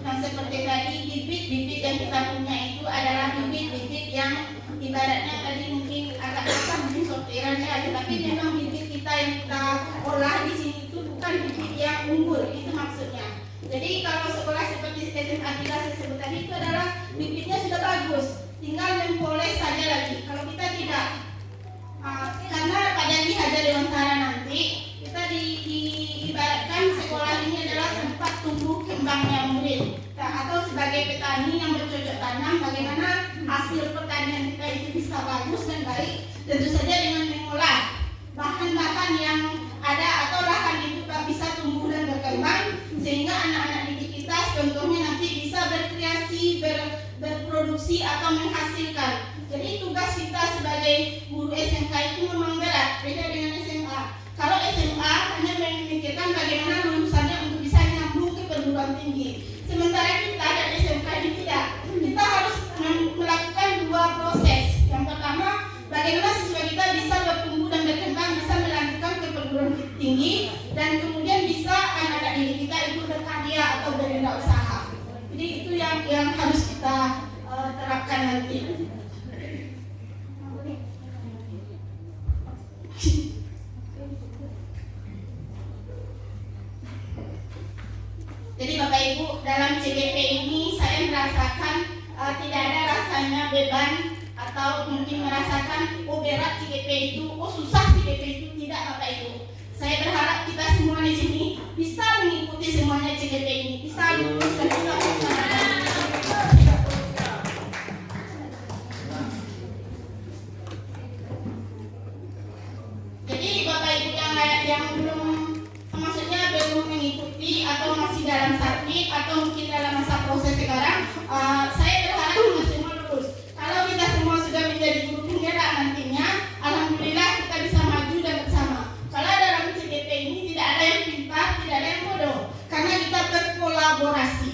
Nah, seperti tadi, bibit-bibit yang kita punya itu adalah bibit-bibit yang ibaratnya tadi mungkin agak susah mungkin sortirannya, tetapi memang bibit kita yang kita olah di sini itu bukan bibit yang unggul, itu maksudnya. Jadi kalau sekolah seperti SMA 3 saya sebut tadi itu adalah bibitnya sudah bagus, tinggal mempoles saja lagi. Kalau kita tidak karena pada di Hajar Dewantara nanti kita diibaratkan sekolah ini adalah tempat tumbuh kembangnya murid. Atau sebagai petani yang bercocok tanam, bagaimana hasil pertanian kita itu bisa bagus dan baik, tentu saja dengan mengolah bahan-bahan yang ada atau lahan itu bisa tumbuh dan berkembang sehingga anak-anak didik kita contohnya nanti bisa berkreasi, berproduksi atau menghasilkan. Jadi tugas kita sebagai guru SMK itu memang berat, beda dengan SMA. Kalau SMA hanya memikirkan bagaimana lulusannya untuk bisa nyambung ke perguruan tinggi. Sementara kita dari SMK ini tidak. Kita harus melakukan dua proses. Yang pertama, bagaimana siswa kita bisa bertumbuh dan berkembang, bisa melanjutkan ke perguruan tinggi, dan kemudian bisa anak-anak didik kita itu berkarya atau berwirausaha. Jadi itu yang harus kita terapkan nanti. Jadi Bapak Ibu, dalam CGP ini saya merasakan tidak ada rasanya beban atau mungkin merasakan berat CGP itu, susah CGP itu, tidak Bapak Ibu. Saya berharap kita semua di sini bisa mengikuti semuanya CGP ini, bisa lulus dan bisa melaksanakan. Jadi Bapak Ibu yang belum, maksudnya belum mengikuti atau masih dalam sakit atau mungkin dalam masa proses sekarang, saya berharap kita semua lulus. Kalau kita semua sudah menjadi guru penggerak nantinya, alhamdulillah kita bisa maju dan bersama. Kalau dalam CGP ini tidak ada yang pintar, tidak ada yang bodoh, karena kita berkolaborasi.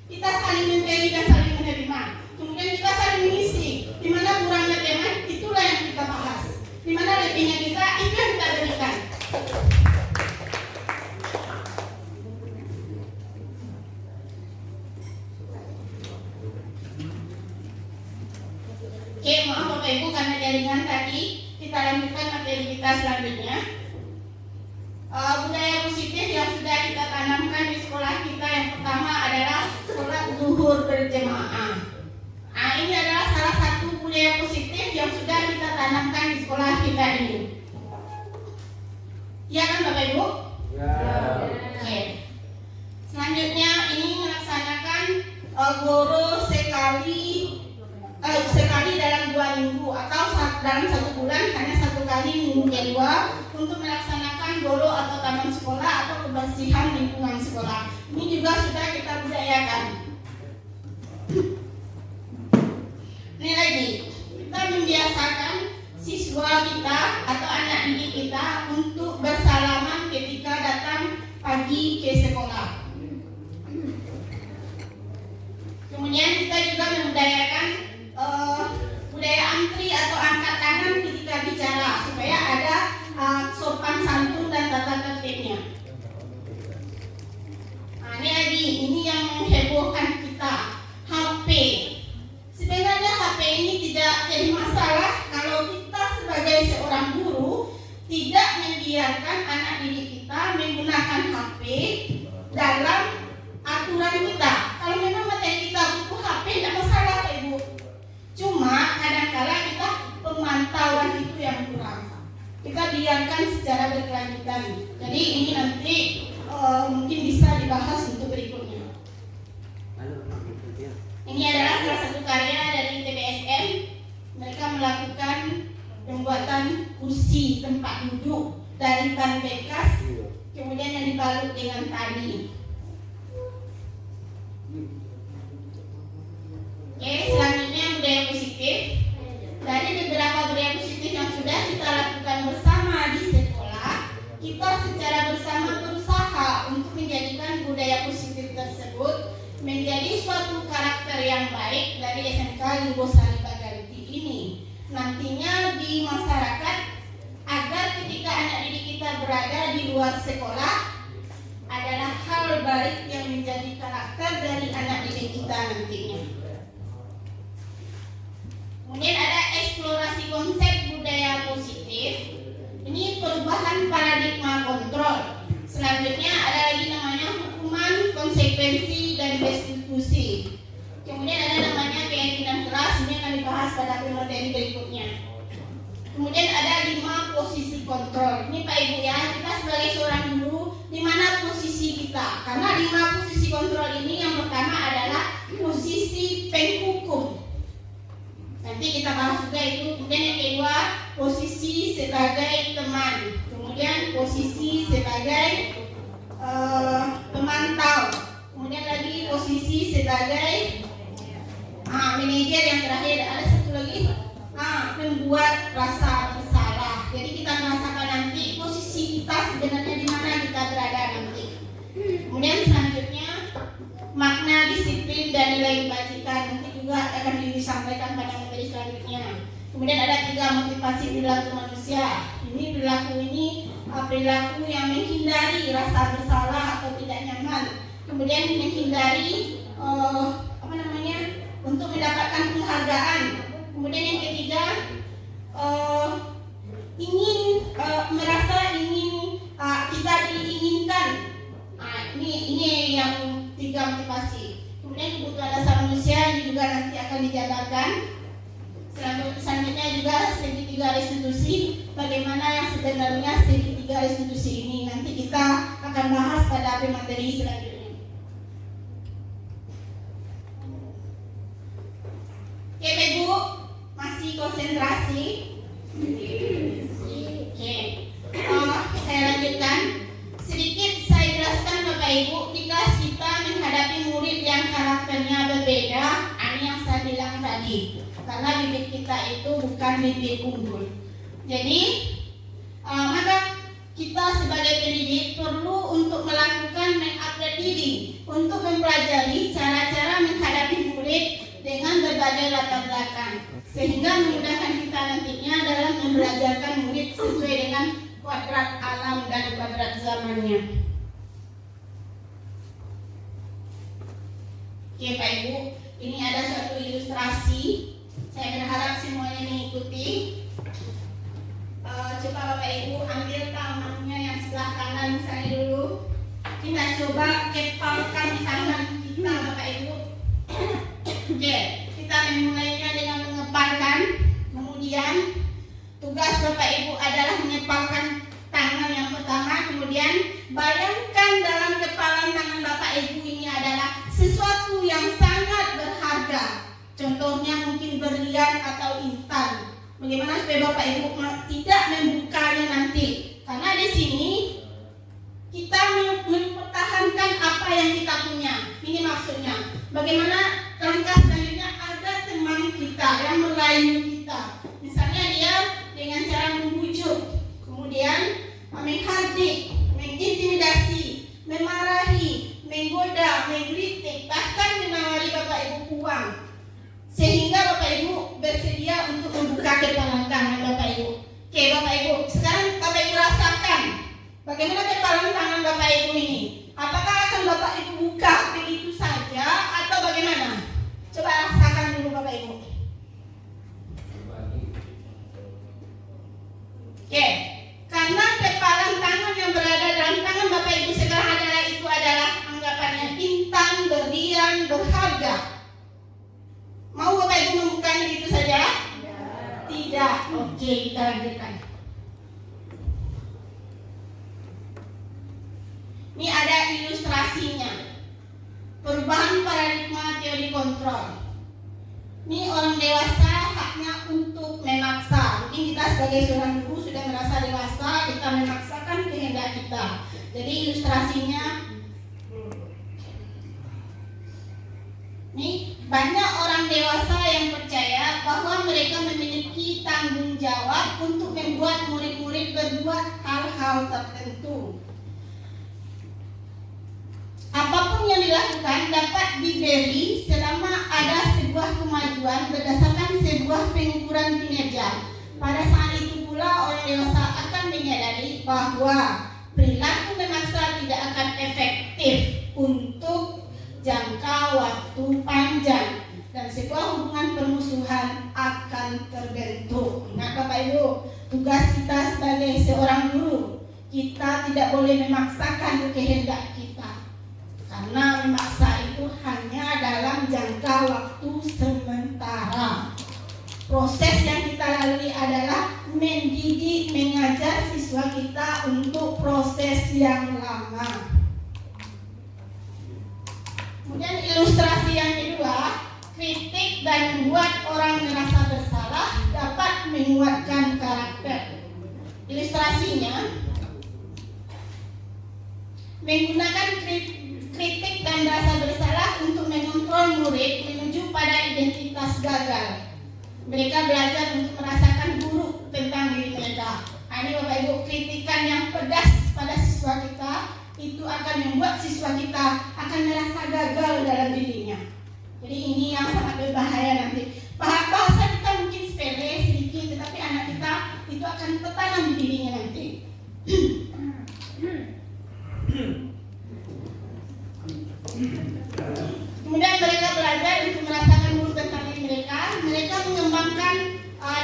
Kita saling memberi dan saling menerima. Kemudian kita saling mengisi. Di mana kurangnya teman, itulah yang kita bahas. Di mana lebihnya kita, itu yang kita berikan. Oke, maaf Bapak Ibu karena jaringan tadi, kita lanjutkan materi kita selanjutnya. Budaya positif yang sudah kita tanam kebersihan lingkungan sekolah. Ini juga sudah kita budayakan. Ini lagi, kita membiasakan siswa kita atau anak didik kita untuk bersalaman ketika datang pagi ke sekolah. Kemudian kita juga membudayakan budaya antri atau angkat tangan ketika bicara supaya ada sopan santun dan tata tertibnya. Nah, ini lagi, ini yang menghebohkan kita, HP. Sebenarnya HP ini tidak jadi masalah kalau kita sebagai seorang guru tidak membiarkan anak didik kita menggunakan HP dalam aturan kita. Kalau memang materi kita butuh HP, tidak masalah Pak Ibu. Cuma kadang-kala kita pemantauan itu yang kurang. Kita biarkan secara berkelanjutan. Jadi ini nanti mungkin bisa dibahas untuk berikutnya. Ini adalah salah satu karya dari TBSM. Mereka melakukan pembuatan kursi tempat duduk dari ban bekas, kemudian yang dibalut dengan tali. Oke, selanjutnya budaya positif. Dari beberapa budaya positif yang sudah kita lakukan bersama di sekolah, kita secara bersama berusaha untuk menjadikan budaya positif tersebut menjadi suatu karakter yang baik dari SMK Limbosari Baganti ini. Nantinya di masyarakat, agar ketika anak didik kita berada di luar sekolah adalah hal baik yang menjadi karakter dari anak didik kita nantinya. Kemudian ada eksplorasi konsep budaya positif. Ini perubahan paradigma kontrol. Selanjutnya ada lagi namanya hukuman, konsekuensi, dan restitusi. Kemudian ada namanya keyakinan keras. Ini akan dibahas pada materi berikutnya. Kemudian ada 5 posisi kontrol. Ini Pak Ibu ya, kita sebagai seorang guru, di mana posisi kita? Karena 5 posisi kontrol ini yang pertama adalah posisi penghukum. Nanti kita bahas juga itu. Kemudian yang kedua, posisi sebagai teman. Kemudian posisi sebagai pemantau. Kemudian lagi posisi sebagai manajer. Yang terakhir ada satu lagi, membuat rasa bersalah. Jadi kita merasakan nanti posisi kita sebenarnya di mana kita berada nanti. Kemudian selanjutnya makna disiplin dan nilai kebajikan nanti juga akan disampaikan pada materi selanjutnya. Kemudian ada 3 motivasi perilaku manusia. Ini perilaku yang menghindari rasa bersalah atau tidak nyaman. Kemudian menghindari untuk mendapatkan penghargaan. Kemudian yang ketiga kita diinginkan. Ini yang 3 motivasi. Kemudian kebutuhan dasar manusia ini juga nanti akan dijabarkan. Selanjutnya juga segitiga restitusi. Bagaimana yang sebenarnya segitiga restitusi ini nanti kita akan bahas pada materi selanjutnya. Oke Ibu, masih konsentrasi. Oke, saya lanjutkan. Sedikit saya jelaskan Bapak Ibu, di kelas kita menghadapi murid yang karakternya berbeda. Ini yang saya bilang tadi, karena bibit kita itu bukan bibit unggul. Jadi maka kita sebagai pendidik perlu untuk melakukan mengupgrade diri, untuk mempelajari cara-cara menghadapi murid dengan berbagai latar belakang, sehingga memudahkan kita nantinya dalam membelajarkan murid sesuai dengan kuadrat alam dan kuadrat zamannya. Oke Pak Ibu, ini ada suatu ilustrasi. Saya berharap semuanya mengikuti. Coba Bapak Ibu ambil tangannya yang sebelah kanan saya dulu. Kita coba kepalkan di tangan kita Bapak Ibu. Oke, kita memulainya dengan mengepalkan. Kemudian tugas Bapak Ibu adalah mengepalkan tangan yang pertama. Kemudian bayangkan dalam kepalan tangan Bapak Ibu ini adalah sesuatu yang sangat berharga. Contohnya mungkin berlian atau intan. Bagaimana supaya Bapak Ibu tidak membukanya nanti? Karena di sini kita Bagaimana langkah selanjutnya ada teman kita yang merayu kita. Misalnya dia dengan cara membujuk, kemudian menghardik, mengintimidasi, memarahi, menggoda, menggelitik, bahkan menawari Bapak Ibu uang. Sehingga Bapak Ibu bersedia untuk membuka kepalan tangan Bapak Ibu. Oke Bapak Ibu, sekarang Bapak Ibu rasakan bagaimana kepalan tangan Bapak Ibu ini. Apakah akan Bapak Ibu buka begitu saja atau bagaimana? Coba rasakan dulu Bapak Ibu. Oke, karena kepalan tangan yang berada dalam tangan Bapak Ibu sekarang adalah anggapannya intan, berlian, berharga. Mau Bapak Ibu membukanya begitu saja? Tidak. Oke, kita lanjutkan. Ini ada ilustrasinya. Perubahan paradigma teori kontrol. Ini orang dewasa haknya untuk memaksa. Mungkin kita sebagai seorang guru sudah merasa dewasa, kita memaksakan kehendak kita. Jadi ilustrasinya, ini banyak orang dewasa yang percaya bahwa mereka memiliki tanggung jawab untuk membuat murid-murid berbuat hal-hal tertentu. Apapun yang dilakukan dapat diberi selama ada sebuah kemajuan berdasarkan sebuah pengukuran kinerja. Pada saat itu pula orang dewasa akan menyadari bahwa perilaku memaksa tidak akan efektif untuk jangka waktu panjang dan sebuah hubungan permusuhan akan terbentuk. Ingat Bapak Ibu, tugas kita sebagai seorang guru, kita tidak boleh memaksakan kehendak kita. Karena memaksa itu hanya dalam jangka waktu sementara. Proses yang kita lalui adalah mendidik, mengajar siswa kita untuk proses yang lama. Kemudian ilustrasi yang kedua, kritik dan membuat orang merasa bersalah dapat menguatkan karakter. Ilustrasinya, menggunakan kritik dan rasa bersalah untuk mengontrol murid menuju pada identitas gagal. Mereka belajar untuk merasakan buruk tentang diri mereka. Ini Bapak Ibu, kritikan yang pedas pada siswa kita itu akan membuat siswa kita akan merasa gagal dalam dirinya. Jadi ini yang sangat berbahaya nanti. Bahasa kita mungkin sepele sedikit, tetapi anak kita itu akan tertanam di dirinya nanti. Kemudian mereka belajar untuk merasakan buruk tentang diri mereka. Mereka mengembangkan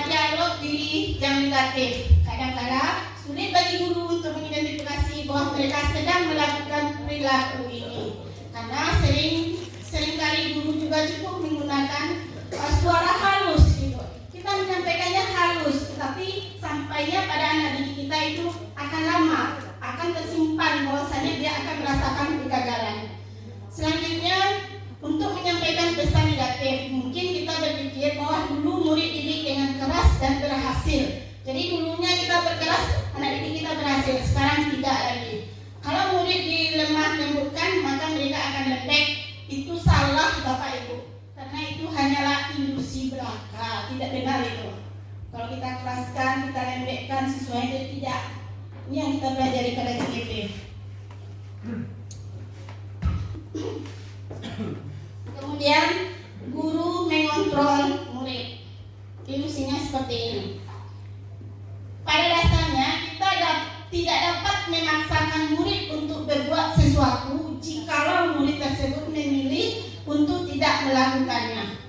dialog diri yang negatif. Kadang-kadang sulit bagi guru untuk mengidentifikasi bahwa mereka sedang melakukan perilaku ini, karena seringkali guru juga cukup menggunakan suara halus gitu. Kita menyampaikannya halus, tetapi sampainya pada anak didik kita itu akan lama, akan tersimpan bahwasanya dia akan merasakan kegagalan. Selanjutnya, untuk menyampaikan pesan negatif, mungkin kita berpikir bahwa dulu murid didik dengan keras dan berhasil. Jadi dulunya kita berkeras, anak didik kita berhasil. Sekarang tidak lagi. Kalau murid dilemah lembutkan, maka mereka akan lembek. Itu salah Bapak Ibu, karena itu hanyalah ilusi belaka, tidak benar itu. Kalau kita keraskan, kita lembekkan, siswa itu tidak. Ini yang kita pelajari pada CGP. Kemudian guru mengontrol murid. Ilusinya seperti ini. Pada dasarnya kita tidak dapat memaksakan murid untuk berbuat sesuatu jikalau murid tersebut memilih untuk tidak melakukannya.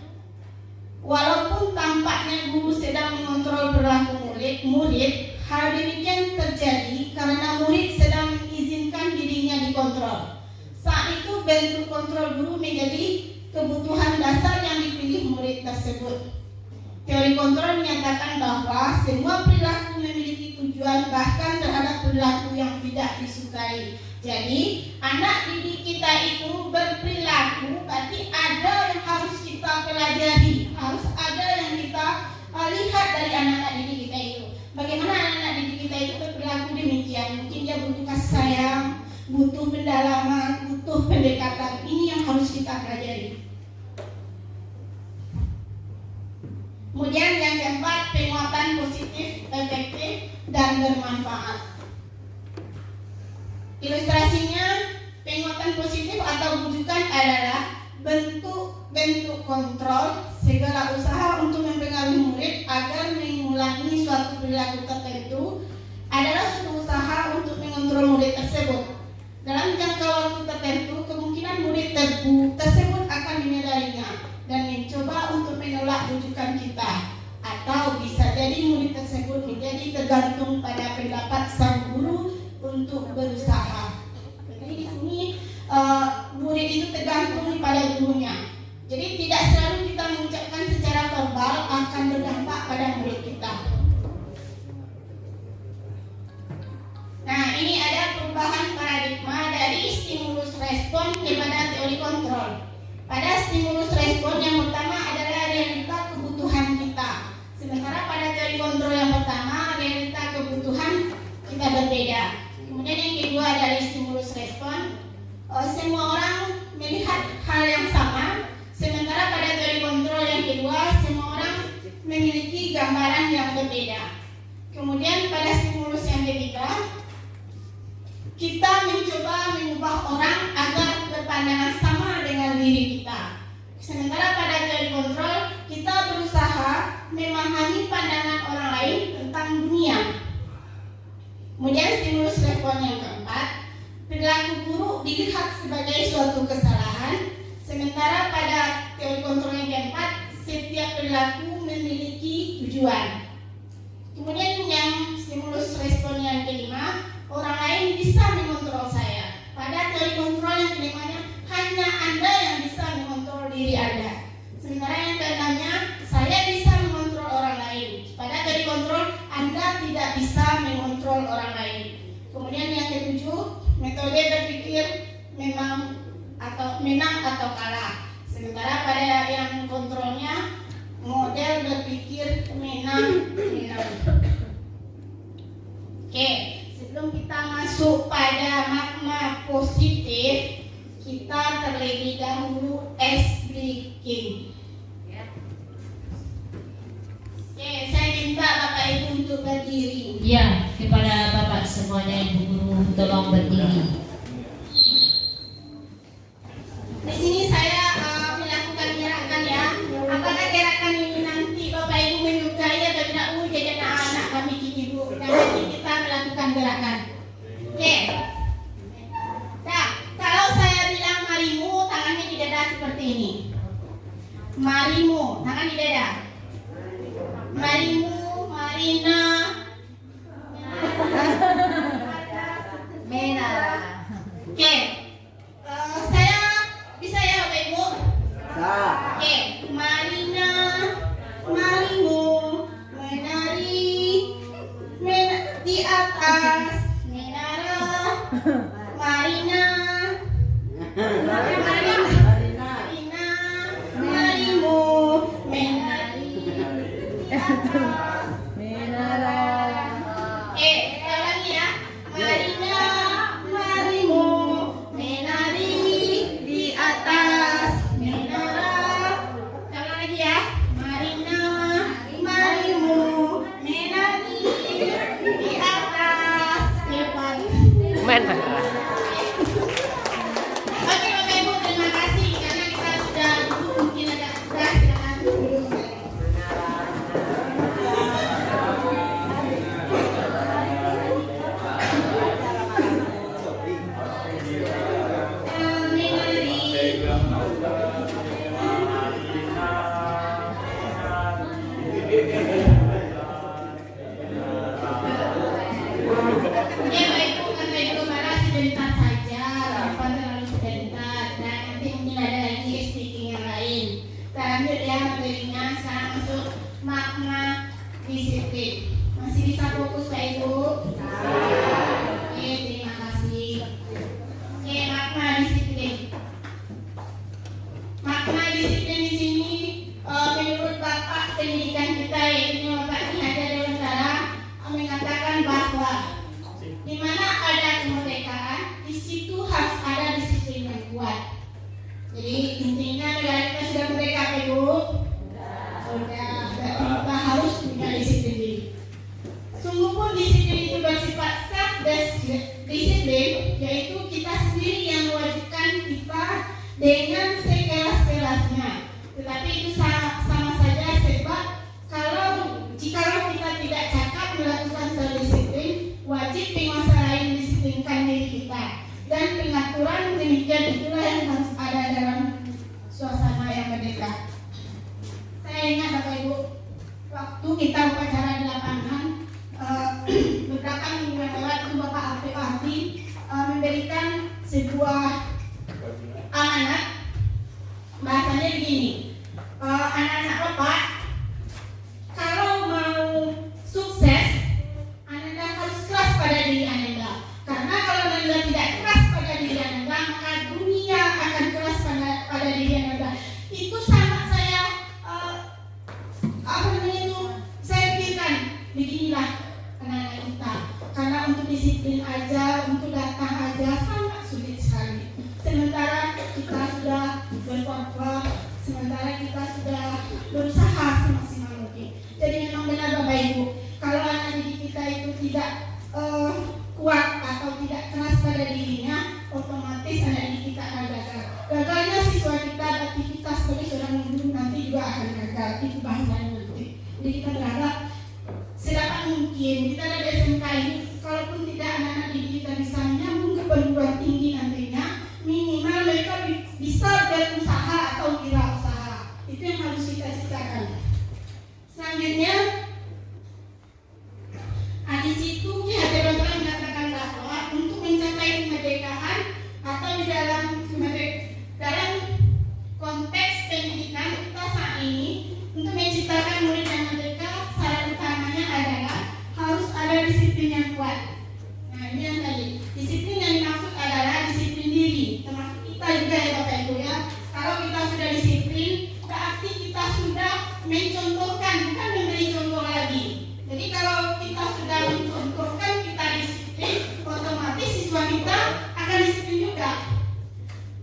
Walaupun tampaknya guru sedang mengontrol perilaku murid, hal demikian terjadi karena murid sedang mengizinkan dirinya dikontrol. Saat itu bentuk kontrol guru menjadi kebutuhan dasar yang dipilih murid tersebut. Teori kontrol menyatakan bahwa semua perilaku memiliki tujuan, bahkan terhadap perilaku yang tidak disukai. Jadi, anak didik kita itu berperilaku, berarti ada yang harus kita pelajari, harus ada yang kita lihat dari anak-anak didik kita itu. Bagaimana anak-anak didik kita itu berperilaku demikian? Mungkin dia butuh kasih sayang, butuh pendalaman, butuh pendekatan. Ini yang harus harus kita pelajari. Kemudian yang keempat, penguatan positif, efektif, dan bermanfaat. Ilustrasinya, penguatan positif atau bujukan adalah bentuk kontrol segala usaha untuk mempengaruhi murid agar mengulangi suatu perilaku tertentu adalah suatu usaha untuk mengontrol murid tersebut. Dalam jangka waktu tertentu, kemungkinan murid tersebut akan menyadarinya dan mencoba untuk menolak bujukan kita, atau bisa jadi murid tersebut menjadi tergantung pada pendapat sang guru untuk berusaha. Jadi di sini murid itu tergantung pada gurunya. Jadi tidak selalu kita mengucapkan secara verbal akan berdampak pada murid kita. Nah, ini ada perubahan paradigma dari stimulus respon kepada teori kontrol. Pada stimulus respon yang pertama adalah realita kebutuhan kita. Sementara pada teori kontrol yang pertama, realita kebutuhan kita berbeda. Kemudian yang kedua dari stimulus respon, semua orang melihat hal yang sama. Sementara pada teori kontrol yang kedua, semua orang memiliki gambaran yang berbeda. Kemudian pada stimulus yang ketiga, kita mencoba mengubah orang agar berpandangan sama dengan diri kita. Sementara pada teori kontrol, kita berusaha memahami pandangan orang lain tentang dunia. Kemudian stimulus respon yang keempat, perilaku buruk dilihat sebagai suatu kesalahan. Sementara pada teori kontrol yang keempat, setiap perilaku memiliki tujuan. Kemudian yang stimulus respon yang kelima, orang lain bisa mengontrol saya. Pada teori kontrol yang kelimanya, hanya Anda yang bisa mengontrol diri Anda. Sementara yang keenamnya, saya bisa mengontrol orang lain. Pada teori kontrol, Anda tidak bisa mengontrol orang lain. Kemudian yang ketujuh, metode berpikir menang atau kalah. Sementara pada yang kontrolnya, model berpikir menang. Oke, sebelum kita masuk pada makna positif, kita terlebih dahulu ice breaking. Oke, saya minta Bapak Ibu untuk berdiri. Ya, kepada Bapak semuanya Ibu Guru tolong berdiri. Di sini saya melakukan gerakan ya. Apakah gerakan ini nanti Bapak Ibu menyukai atau tidak? Jadi anak-anak kami Ibu. Dan nanti kita melakukan gerakan. Oke. Nah, kalau saya bilang marimu, tangannya di dada seperti ini. Marimu, tangan di dada. Marimu, Marina. Merah. Oke. Saya bisa ya Bapak Ibu? Oke, Marina, marimu menari di atas menara. Marina, marimu menari di atas menara. Kita ulangi ya. Marina, marimu menari di atas menara. Kita ulang lagi ya. Marina, marimu menari di atas menara. Oke Bapak Ibu, terima kasih karena kita sudah duduk mungkin agak sudah silakan duduk. Ya Bapak Ibu, karena itu malah sebentar saja, bukan terlalu sebentar. Dan nanti mungkin ada lagi speaking yang lain. Kita lanjut ya materinya. Sekarang masuk makna disiplin. Masih bisa fokus Pak Ibu? Oke, terima kasih. Oke, makna disiplin. Makna disiplin di sini menurut Bapak pendidikan kita yaitu Bapak Ki Hajar Dewantara mengatakan bahwa di mana ada kemerdekaan, di situ harus ada disiplin yang kuat. Jadi dengan sekelas-kelasnya. Tetapi itu sama saja sebab jikalau kita tidak cakap melakukan self-disiplin, wajib penguasa lain disiplinkan diri kita. Dan pengaturan demikian itulah yang harus ada dalam suasana yang merdeka. Saya ingat Bapak Ibu, waktu kita upacara di lapangan beberapa minggu yang lewat itu Bapak Alfi memberikan sebuah amanat. Bahasanya begini, anak-anak Bapak, kalau mau sukses, Anda harus keras pada diri Anda. Karena kalau Anda tidak keras pada diri Anda, maka dunia akan keras pada diri Anda. Itu sangat saya saya pikirkan. Beginilah anak-anak kita. Karena untuk disiplin aja, untuk datang aja sangat sulit sekali. Sementara kita sudah berkorban, sementara kita sudah berusaha semaksimal mungkin. Jadi memang benar Bapak Ibu, kalau anak didik kita itu tidak kuat atau tidak keras pada dirinya, otomatis anak didik kita akan gagal. Gagalnya siswa kita, berarti kita sebagai seorang guru nanti juga akan gagal. Itu bahasanya nanti. Jadi kita berharap sedapat mungkin kita dari SMK ini, kalaupun tidak anak-anak didik kita bisa menyambung ke perguruan tinggi nantinya, minimal mereka bisa berusaha atau wirausaha. Itu yang harus kita ciptakan. Selanjutnya, di situ teman-teman mengatakan bahwa untuk mencapai kemerdekaan atau di dalam konteks pendidikan kita saat ini, untuk menciptakan murid yang merdeka, syarat utamanya adalah harus ada disiplin yang kuat. Nah, ini yang tadi. Disiplin yang dimaksud adalah disiplin diri, termasuk kita juga ya Bapak Ibu ya. Kalau kita sudah disiplin, berarti kita sudah mencontohkan, bukan memberi contoh lagi. Jadi kalau kita sudah mencontohkan, kita disiplin, otomatis siswa kita akan disiplin juga.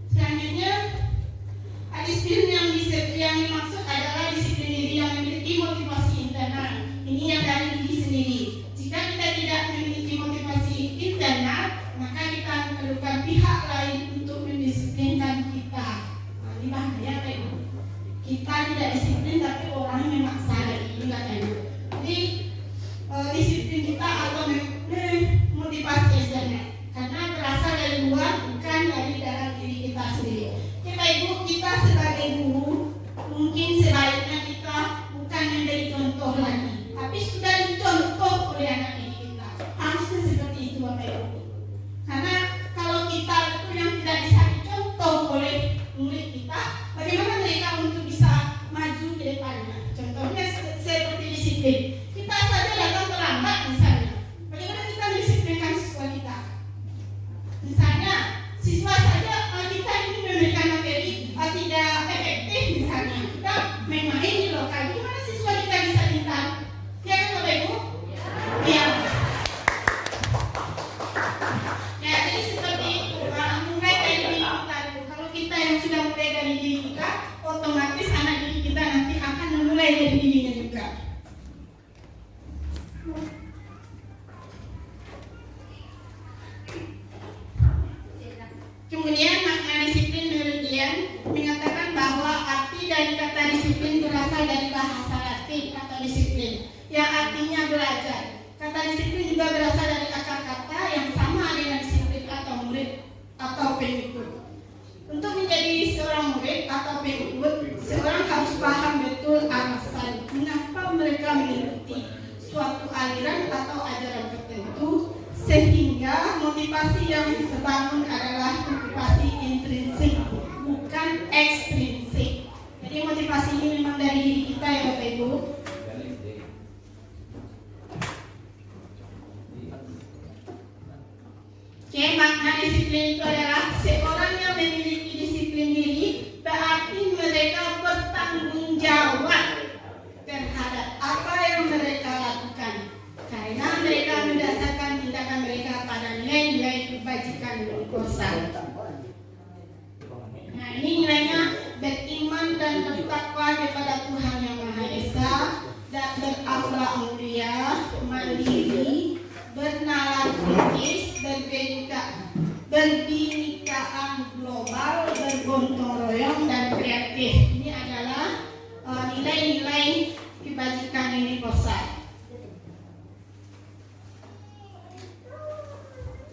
Selanjutnya, disiplin yang dimaksud adalah disiplin diri yang memiliki motivasi internal. Ini yang dari diri sendiri. Jika kita tidak memiliki motivasi internal, maka kita memerlukan pihak lain untuk mendisiplinkan kita. Nah, ini bahaya Pak Ibu. Kita tidak disiplin tapi orang memaksa lagi, ini katanya. Jadi disiplin kita atau motivasi external, karena berasal dari luar, bukan dari dalam diri kita sendiri. Oke Pak Ibu, kita sebagai guru mungkin sebaiknya kita bukan menjadi contoh lagi, tapi sudah dicontoh oleh anak didik kita. Harusnya seperti itu Bapak Ibu. Karena kalau kita itu yang tidak bisa dicontoh oleh murid kita, bagaimana mereka untuk bisa maju ke depannya? Contohnya seperti disiplin. Kita saja datang terlambat misalnya. Bagaimana kita mendisiplinkan siswa kita? Misalnya, siswa saja kita ini memberikan materi tidak efektif misalnya. Kita main-main di lokal. Bagaimana siswa kita bisa pintar? Ya kan Bapak Ibu? Ya. Ya, jadi seperti itu. Mulai dari diri kita dulu. Kalau kita yang sudah mulai dari diri kita, otomatis anak didik kita nanti akan memulai dari dirinya juga. Kemudian makna disiplin menurut Dian mengatakan bahwa arti dari kata disiplin berasal dari bahasa Latin atau disiplin yang artinya belajar. Kata disiplin juga berasal dari akar kata yang sama dengan disiplin atau murid atau pengikut. Untuk menjadi seorang murid atau pengikut, seorang harus paham betul alasan mengapa mereka mengikuti suatu aliran atau ajaran tertentu, sehingga motivasi yang terbangun adalah motivasi intrinsik, bukan ekstrinsik. Jadi motivasi ini memang dari diri kita ya Bapak Ibu. Oke, makna disiplin itu adalah seorang yang memiliki disiplin diri, berarti mereka bertanggung jawab terhadap apa yang mereka lakukan, karena mereka mendasarkan tindakan mereka pada nilai-nilai kebajikan universal. Nah, ini nilainya beriman dan bertakwa kepada Tuhan Yang Maha Esa, dan berakhlak mulia, mandiri, bernalar kritis, berbineka global, gotong royong dan kreatif. Ini adalah nilai-nilai kebajikan ini besar.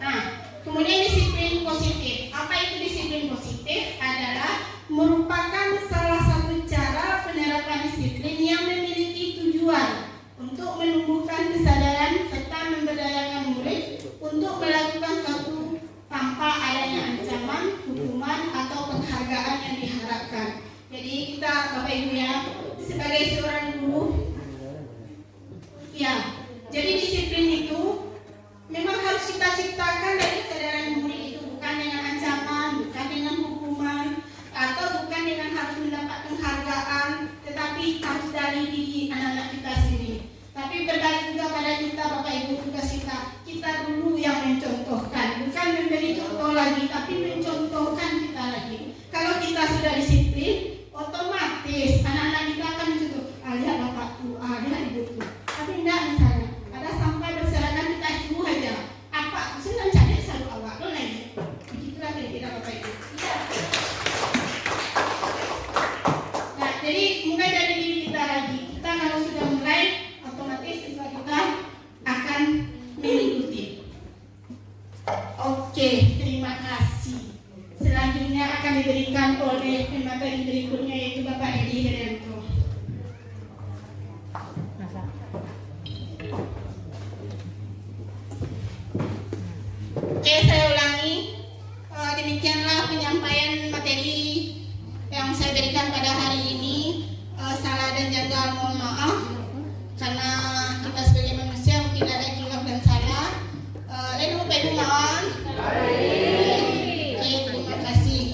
Nah, kemudian disiplin positif. Apa itu disiplin positif? Adalah merupakan salah satu cara penerapan disiplin yang memiliki tujuan untuk menumbuhkan kesadaran serta memberdayakan murid untuk melakukan suatu tanpa adanya ancaman, hukuman, atau penghargaan yang diharapkan. Jadi kita Bapak Ibu ya, sebagai seorang guru, ya, jadi disiplin itu memang harus kita ciptakan dari kesadaran murid itu, bukan dengan ancaman, bukan dengan hukuman, atau bukan dengan harus mendapat penghargaan, tetapi harus dari diri anak-anak kita sendiri. Tapi berbalik juga pada kita Bapak Ibu, tugas kita dulu yang mencontohkan, bukan memberi contoh lagi, tapi mencontohkan kita lagi. Kalau kita sudah disiplin, otomatis anak-anak kita akan mencontoh, lihat bapakku, lihat ibuku. Tapi enggak, misalnya ada sampai berserakan kita cukup aja, apa aku senang cari selalu awak lo lagi. Begitulah kira-kira Bapak Ibu. Nah, jadi mulai dari diri kita lagi. Kita kalau sudah mulai, otomatis siswa kita akan mengikuti. Oke, terima kasih. Selanjutnya akan diberikan oleh pemateri berikutnya, yaitu Bapak Edi Herianto. Oke, saya ulangi. Demikianlah penyampaian materi yang saya berikan pada hari ini. Salah dan janggal mohon maaf, karena kita sebagai manusia mungkin ada hilaf dan salah. Lain Bapak Ibu mohon. Oke, terima kasih.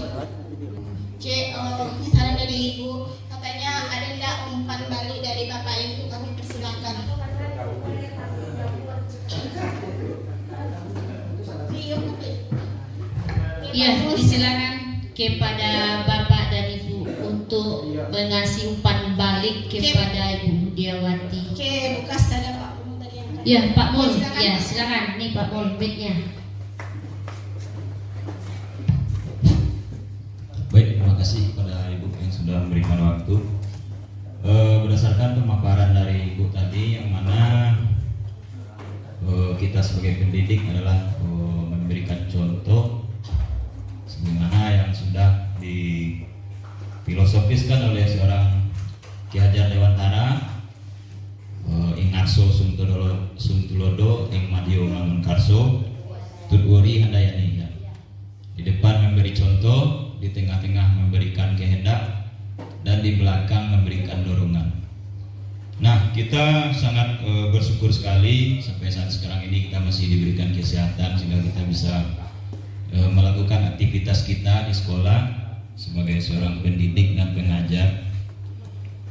Oke, ini saran dari Ibu. Katanya ada enggak umpan balik dari Bapak Ibu? Kami persilakan. Iya, disilakan kepada Bapak dan Ibu untuk mengasih umpan balik kepada Ibu Budiawati. Oke, buka ada Pak Mul tadi yang tadi. Ya, Pak Mul. Silakan. Ya, silakan. Nih Pak Mul, mic-nya. Baik, terima kasih kepada Ibu yang sudah memberikan waktu. Berdasarkan pemaparan dari Ibu tadi, yang mana kita sebagai pendidik adalah memberikan contoh sebagaimana yang sudah difilosofiskan oleh seorang Ki Hajar Dewantara, Ingarso Suntulodo ing Madyo Mangunkarso Tudwori Handayani, ya. Di depan memberi contoh, di tengah-tengah memberikan kehendak, dan di belakang memberikan dorongan. Nah, kita sangat bersyukur sekali sampai saat sekarang ini kita masih diberikan kesehatan sehingga kita bisa melakukan aktivitas kita di sekolah sebagai seorang pendidik dan pengajar,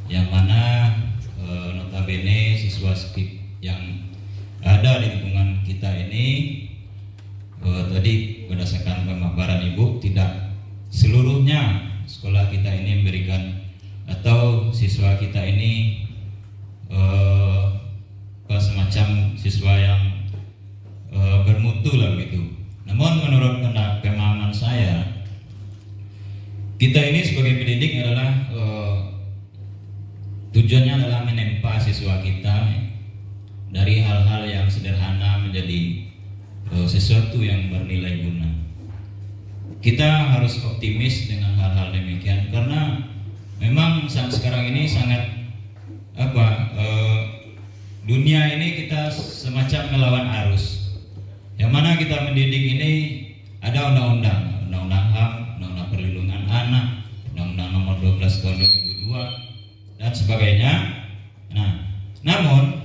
yang mana notabene siswa yang ada di lingkungan kita ini tadi berdasarkan pemaparan Ibu, tidak seluruhnya sekolah kita ini memberikan atau siswa kita ini semacam siswa yang bermutu lah begitu. Namun menurut pemahaman saya, kita ini sebagai pendidik adalah tujuannya adalah menempa siswa kita dari hal-hal yang sederhana menjadi sesuatu yang bernilai guna. Kita harus optimis dengan hal-hal demikian karena memang saat sekarang ini sangat dunia ini kita semacam melawan arus. Yang mana kita mendidik ini ada undang-undang HAM, undang-undang perlindungan anak, undang-undang nomor 12 tahun 2002 dan sebagainya. Nah, namun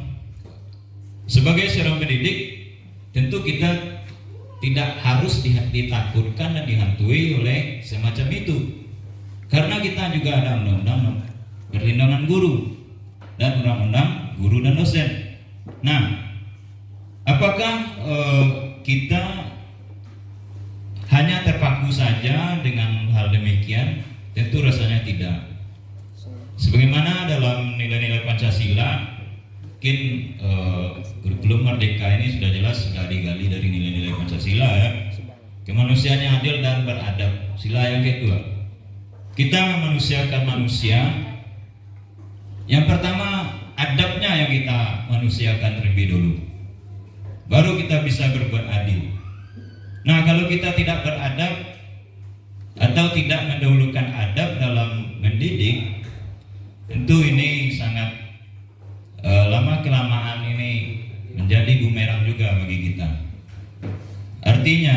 sebagai seorang pendidik tentu kita tidak harus ditakutkan dan dihantui oleh semacam itu. Karena kita juga ada undang-undang perlindungan guru dan undang-undang guru dan dosen. Nah, apakah kita hanya terpaku saja dengan hal demikian? Tentu rasanya tidak. Sebagaimana dalam nilai-nilai Pancasila, mungkin kurikulum Merdeka ini sudah jelas sudah digali dari nilai-nilai Pancasila, ya. Kemanusiaan yang adil dan beradab. Sila yang kedua. kita memanusiakan manusia. Yang pertama, adabnya yang kita manusiakan terlebih dulu, baru kita bisa berbuat adil. Nah, kalau kita tidak beradab atau tidak mendahulukan adab dalam mendidik, tentu ini sangat lama kelamaan ini menjadi bumerang juga bagi kita. Artinya,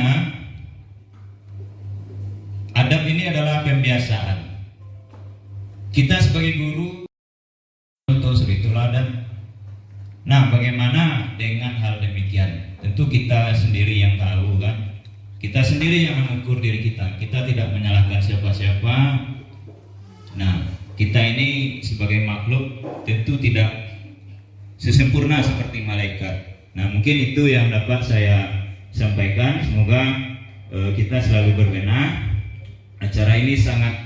adab ini adalah pembiasaan. Kita sebagai guru contoh suri teladan. Nah, bagaimana dengan hal demikian? Tentu kita sendiri yang tahu kan. Kita sendiri yang mengukur diri kita. Kita tidak menyalahkan siapa-siapa. Nah, kita ini sebagai makhluk tentu tidak sesempurna seperti malaikat. Nah, mungkin itu yang dapat saya sampaikan. Semoga kita selalu berbenah. Acara ini sangat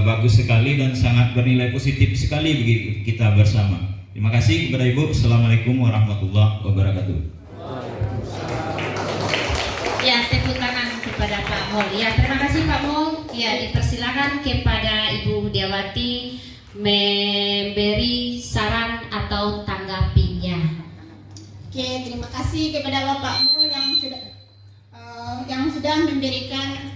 bagus sekali dan sangat bernilai positif sekali bagi kita bersama. Terima kasih kepada Ibu. Assalamualaikum warahmatullahi wabarakatuh. Ya, tepuk tangan kepada Pak Mol. Ya, terima kasih Pak Mol. Ya, dipersilakan kepada Ibu Diawati memberi saran atau tanggapinya. Oke, terima kasih kepada Bapak Mul yang sudah memberikan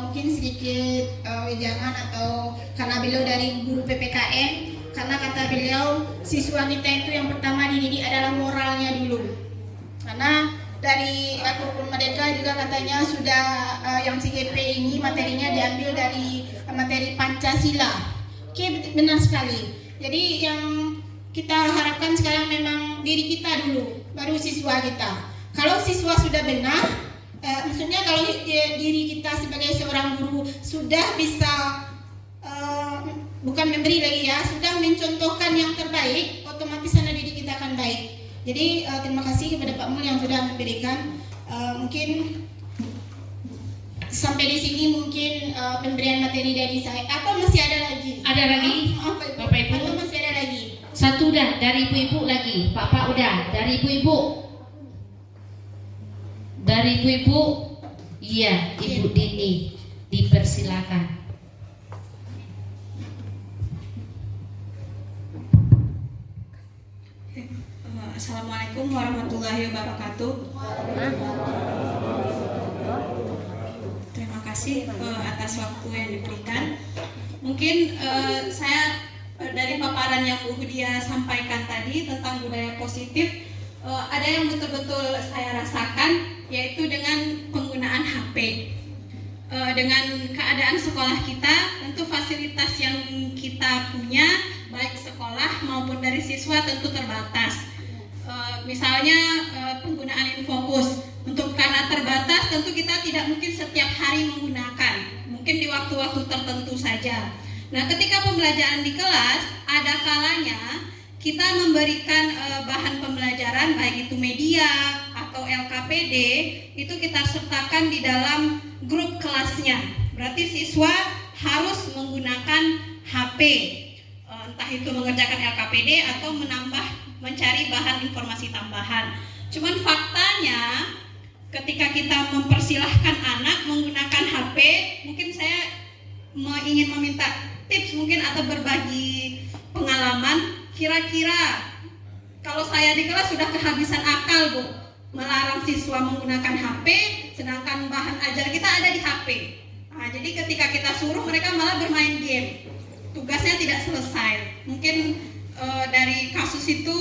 mungkin sedikit wejangan atau karena beliau dari guru PPKN, karena kata beliau siswa kita itu yang pertama dididik adalah moralnya dulu. Karena dari kurikulum Merdeka juga katanya sudah yang CGP ini materinya diambil dari materi Pancasila. Oke, benar sekali. Jadi yang kita harapkan sekarang memang diri kita dulu, baru siswa kita. Kalau siswa sudah benar, maksudnya kalau diri kita sebagai seorang guru sudah bisa bukan memberi lagi ya, sudah mencontohkan yang terbaik, otomatis sana diri kita akan baik. Jadi terima kasih kepada Pak Mul yang sudah memberikan. Mungkin sampai di sini mungkin pemberian materi dari saya. Atau masih ada lagi? Ada lagi? Bapak Ibu? Atau masih ada lagi? Satu udah, dari ibu-ibu lagi. Pak udah, dari ibu-ibu. Dari ibu-ibu, iya, Ibu Dini, dipersilakan. Assalamualaikum warahmatullahi wabarakatuh. Terima kasih atas waktu yang diberikan. Mungkin saya dari paparan yang Bu Hudia sampaikan tadi tentang budaya positif, ada yang betul-betul saya rasakan, yaitu dengan penggunaan HP. Dengan keadaan sekolah kita, tentu fasilitas yang kita punya baik sekolah maupun dari siswa tentu terbatas. Misalnya penggunaan Infobus, untuk karena terbatas tentu kita tidak mungkin setiap hari menggunakan, mungkin di waktu-waktu tertentu saja. Nah, ketika pembelajaran di kelas, ada kalanya kita memberikan bahan pembelajaran baik itu media atau LKPD, itu kita sertakan di dalam grup kelasnya. Berarti siswa harus menggunakan HP, entah itu mengerjakan LKPD atau mencari bahan informasi tambahan. Cuman faktanya ketika kita mempersilahkan anak menggunakan HP, mungkin saya ingin meminta tips mungkin atau berbagi pengalaman. Kira-kira kalau saya di kelas sudah kehabisan akal, Bu, melarang siswa menggunakan HP, sedangkan bahan ajar kita ada di HP. Nah, jadi ketika kita suruh, mereka malah bermain game, tugasnya tidak selesai. Mungkin dari kasus itu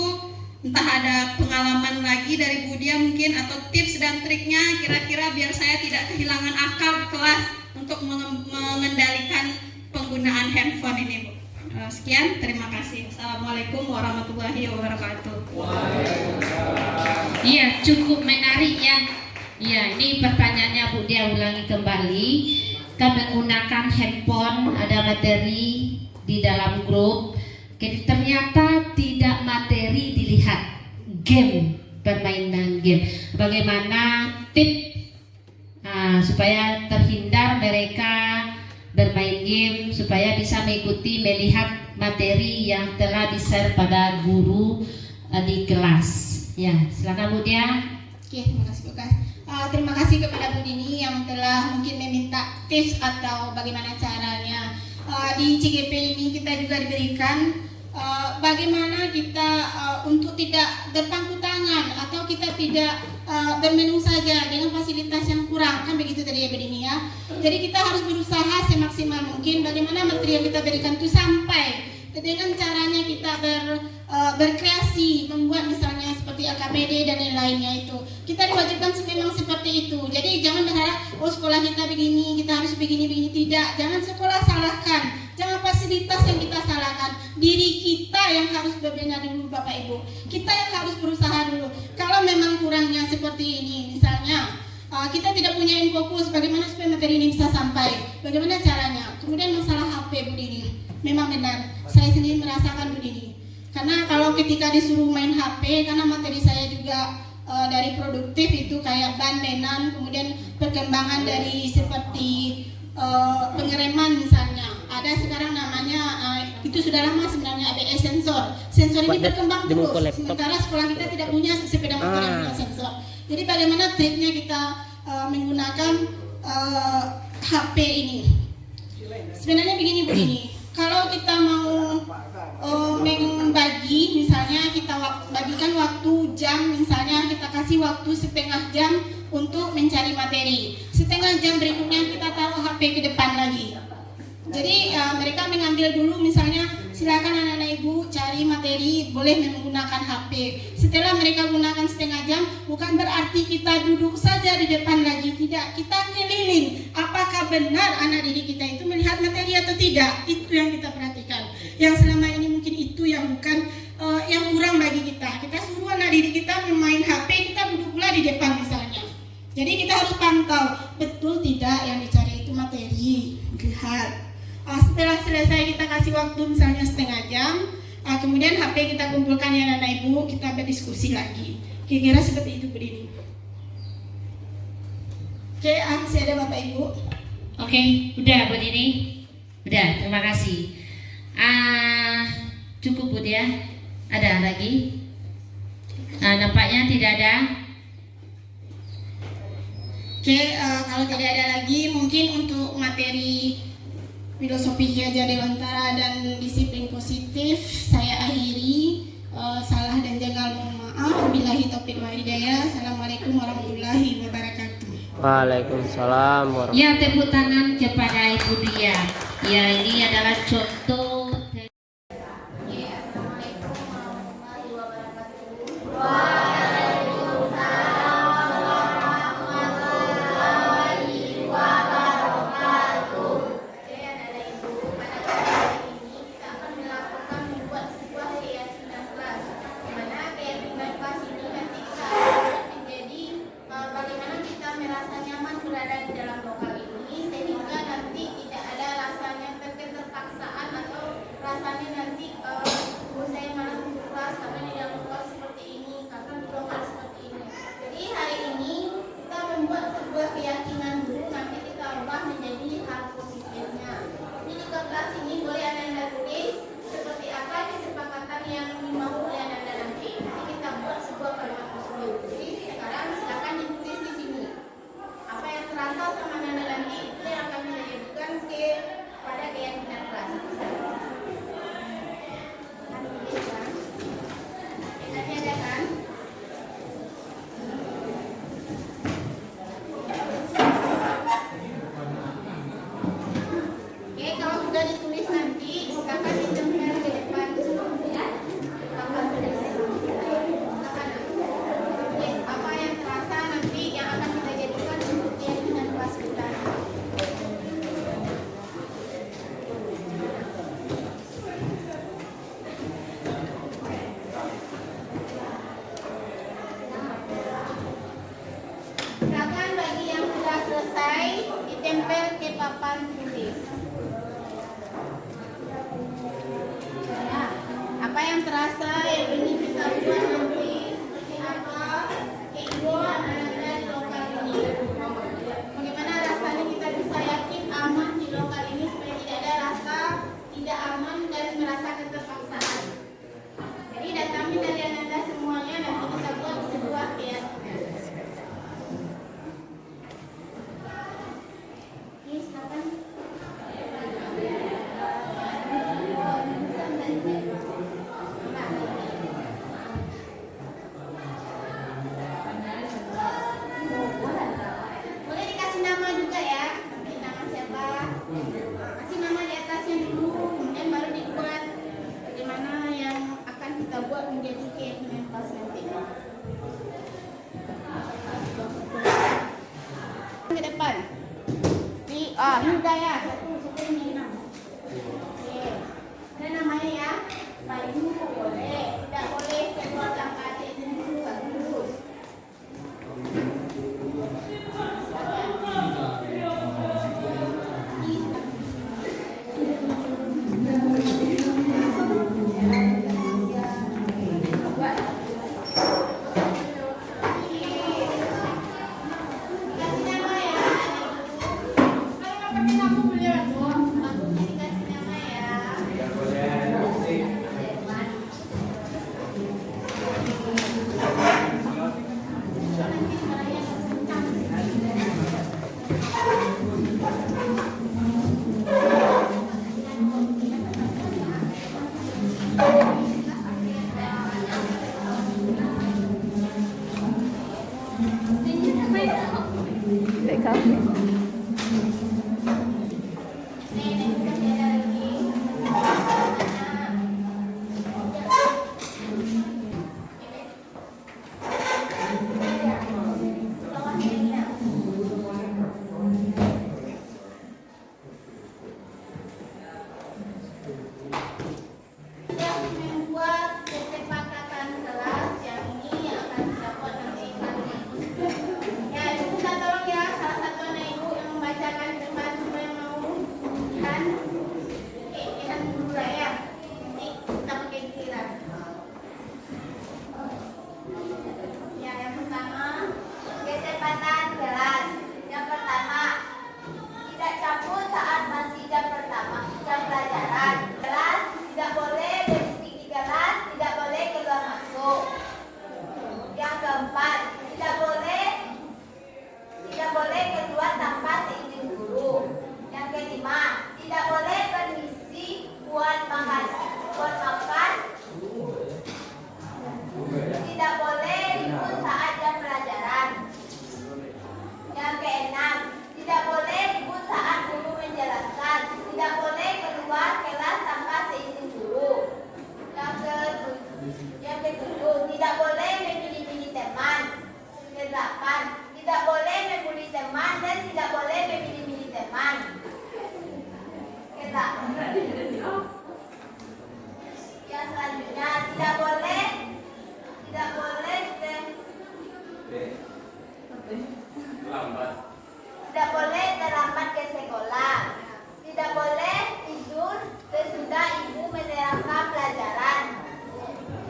entah ada pengalaman lagi dari Bu Dia mungkin, atau tips dan triknya kira-kira biar saya tidak kehilangan akal di kelas untuk mengendalikan penggunaan handphone ini, Bu. Sekian, terima kasih. Assalamualaikum warahmatullahi wabarakatuh. Iya, cukup menarik ya. Iya, ini pertanyaannya Bu Dia ulangi kembali. Kita menggunakan handphone, ada materi di dalam grup. Jadi ternyata tidak materi dilihat, game, permainan game. Bagaimana tips supaya terhindar mereka bermain game, supaya bisa mengikuti melihat materi yang telah di-share pada guru di kelas. Ya, silakan Bu Dia. Oke, terima kasih Bu Kas. Terima kasih kepada Bu Dini yang telah mungkin meminta tips atau bagaimana caranya di CGP ini kita juga diberikan bagaimana kita untuk tidak berpangku tangan atau kita tidak bermenung saja dengan fasilitas yang kurang, kan begitu tadi ya Bedini ya. Jadi kita harus berusaha semaksimal mungkin bagaimana materi yang kita berikan itu sampai dengan caranya kita berkreasi, membuat misalnya seperti LKPD dan lain-lainnya itu. Kita diwajibkan memang seperti itu. Jadi jangan berharap oh sekolah kita begini, kita harus begini-begini, tidak. Jangan sekolah salahkan, jangan fasilitas yang kita salahkan. Diri kita yang harus berbenah dulu Bapak Ibu. Kita yang harus berusaha dulu. Kalau memang kurangnya seperti ini, misalnya kita tidak punya fokus bagaimana supaya materi ini bisa sampai, bagaimana caranya. Kemudian masalah HP Bu Dini, memang benar saya sendiri merasakan Bu Dini, karena kalau ketika disuruh main HP, karena materi saya juga dari produktif itu kayak ban menan, kemudian perkembangan dari seperti pengereman misalnya, ada sekarang namanya itu sudah lama sebenarnya ABS sensor ini berkembang terus, sementara sekolah kita tidak punya sepeda motor yang punya sensor. Jadi bagaimana triknya kita menggunakan HP ini? Sebenarnya begini Bu ini, kalau kita mau membagi, misalnya kita bagikan waktu jam, misalnya kita kasih waktu setengah jam untuk mencari materi, setengah jam berikutnya kita taruh HP ke depan lagi. Jadi mereka mengambil dulu, misalnya silakan anak-anak ibu cari materi, boleh menggunakan HP. Setelah mereka gunakan setengah jam, bukan berarti kita duduk saja di depan lagi, tidak. Kita keliling, apakah benar anak didik kita itu melihat materi atau tidak. Itu yang kita perhatikan. Yang selama ini mungkin itu yang bukan yang kurang bagi kita. Kita suruh anak didik kita bermain HP, kita duduk pula di depan misalnya. Jadi kita harus pantau, betul tidak yang dicari itu materi, lihat. Setelah selesai kita kasih waktu misalnya setengah jam, kemudian HP kita kumpulkan ya anak ibu, kita berdiskusi lagi. Kira-kira seperti itu Bu Dini. Oke, masih ada Bapak Ibu? Oke, udah Bu Dini. Udah, terima kasih. Cukup Bu ya. Ada lagi? Nampaknya tidak ada. Oke, kalau tidak ada lagi, mungkin untuk materi filosofi Ki Hajar Dewantara dan disiplin positif saya akhiri. Salah dan janggal mohon maaf. Billahi taufiq wal hidayah. Assalamualaikum warahmatullahi wabarakatuh. Waalaikumsalam warahmatullahi Ya, tepuk tangan kepada Ibu Dia. Ya, ini adalah contoh. Bagaimana kita merasa nyaman berada di dalam lokal ini sehingga nanti tidak ada rasanya terpaksaan atau Kasih nama di atasnya dulu, kemudian baru dibuat bagaimana yang akan kita buat menjadi cake mentas nanti. Ke depan. Mudah ya. Satu ini 6. Oke. Ada namanya ya. Baju boleh, tidak boleh keluar tanpa izin dulu, harus. Kasih nama ya. Kalau pakai lampu boleh lampu. Lampunya dikasih nama ya. Yang membuat kesepakatan kelas yang ini yang akan didapat nanti kali. Ya, ibu minta tolong ya salah satu anak ibu yang membacakan firman semua yang mau kan. Oke, lihat dulu lah ya. Ini kita pakai giliran. Ya, yang pertama kesempatan kelas. Yang pertama tidak cabut saat masih jam pertama jam pelajaran. Kelas tidak boleh berisik di kelas, tidak boleh keluar masuk. Yang keempat, tidak boleh keluar tanpa seizin guru. Yang kelima, tidak boleh permisi buat makan. Tidak boleh ribut saat jam pelajaran. Yang keenam, tidak boleh ribut saat guru menjelaskan. Tidak boleh keluar kelas tanpa seizin guru. Yang ketujuh, tidak boleh memilih teman. Kedelapan, tidak boleh membuli teman dan tidak boleh memilih teman. Yang selanjutnya, tidak boleh terlambat ke sekolah. Tidak boleh tidur sesudah ibu menerangkan pelajaran.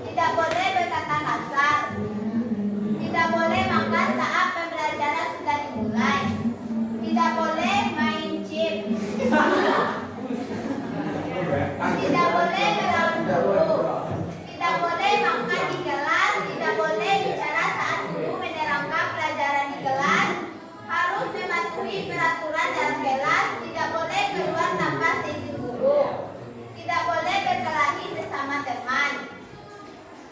Tidak boleh berkata kasar. Tidak boleh makan saat pembelajaran sudah dimulai. Tidak boleh main chip. Tidak boleh melawan guru. Tidak boleh makan di kelas. Tidak boleh bicara saat guru menerangkan pelajaran di kelas. Harus mematuhi peraturan dalam kelas. Tidak boleh keluar tanpa seizin guru. Tidak boleh berkelahi sesama teman.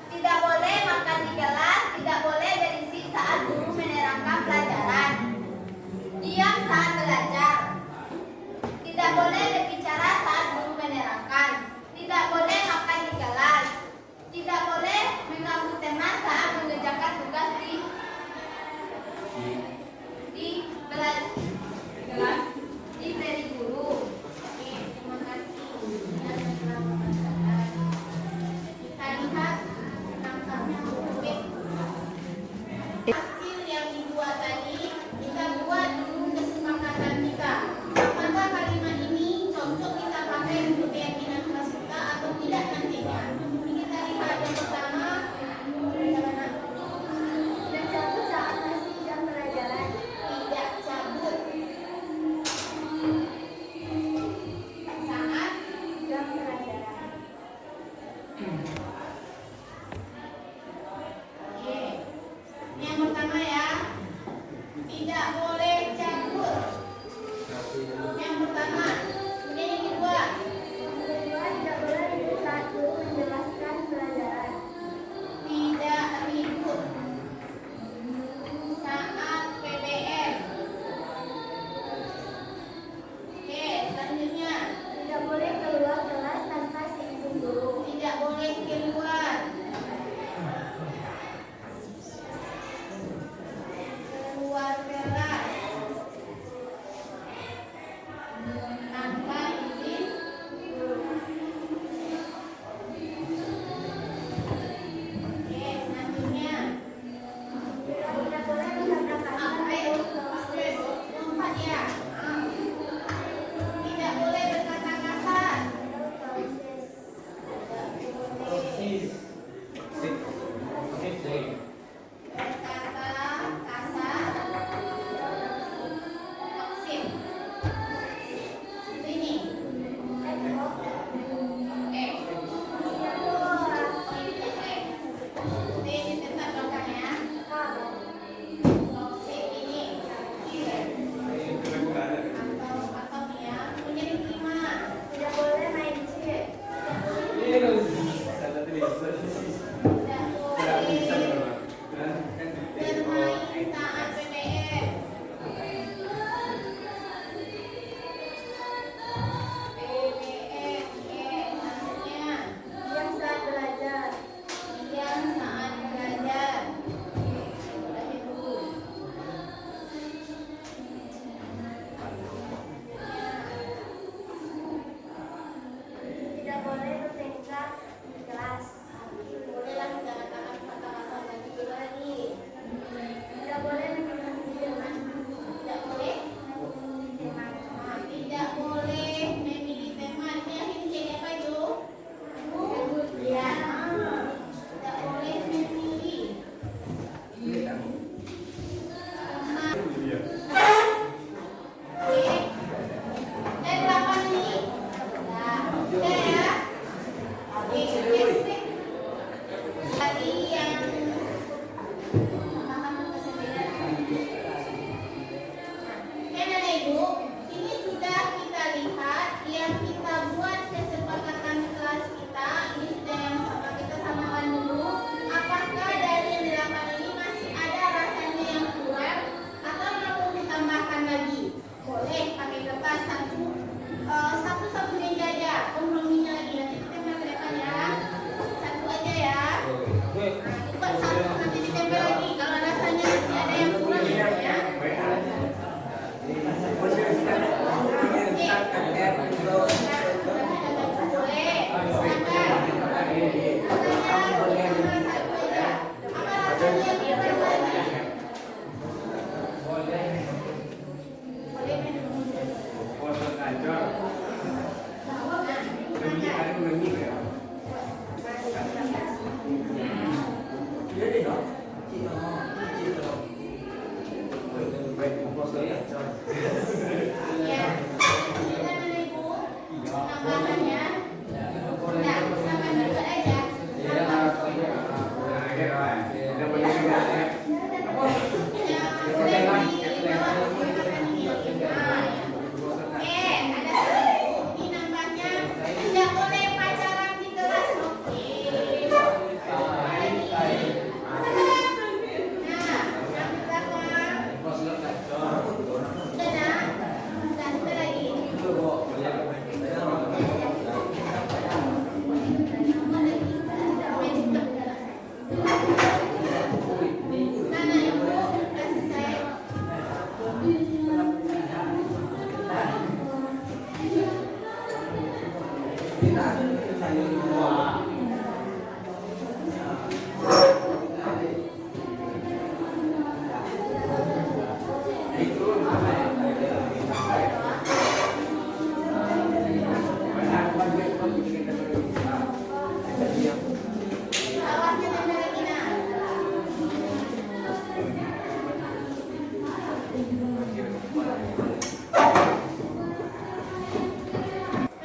Tidak boleh makan di kelas. Tidak boleh berisik saat guru menerangkan pelajaran. Diam saat belajar. Tidak boleh berbicara saat guru menerangkan. Tidak boleh makan di kelas. Tidak boleh mengganggu teman saat mengerjakan tugas diberi guru. Oke, terima kasih. Kita lihat angkanya. Hasil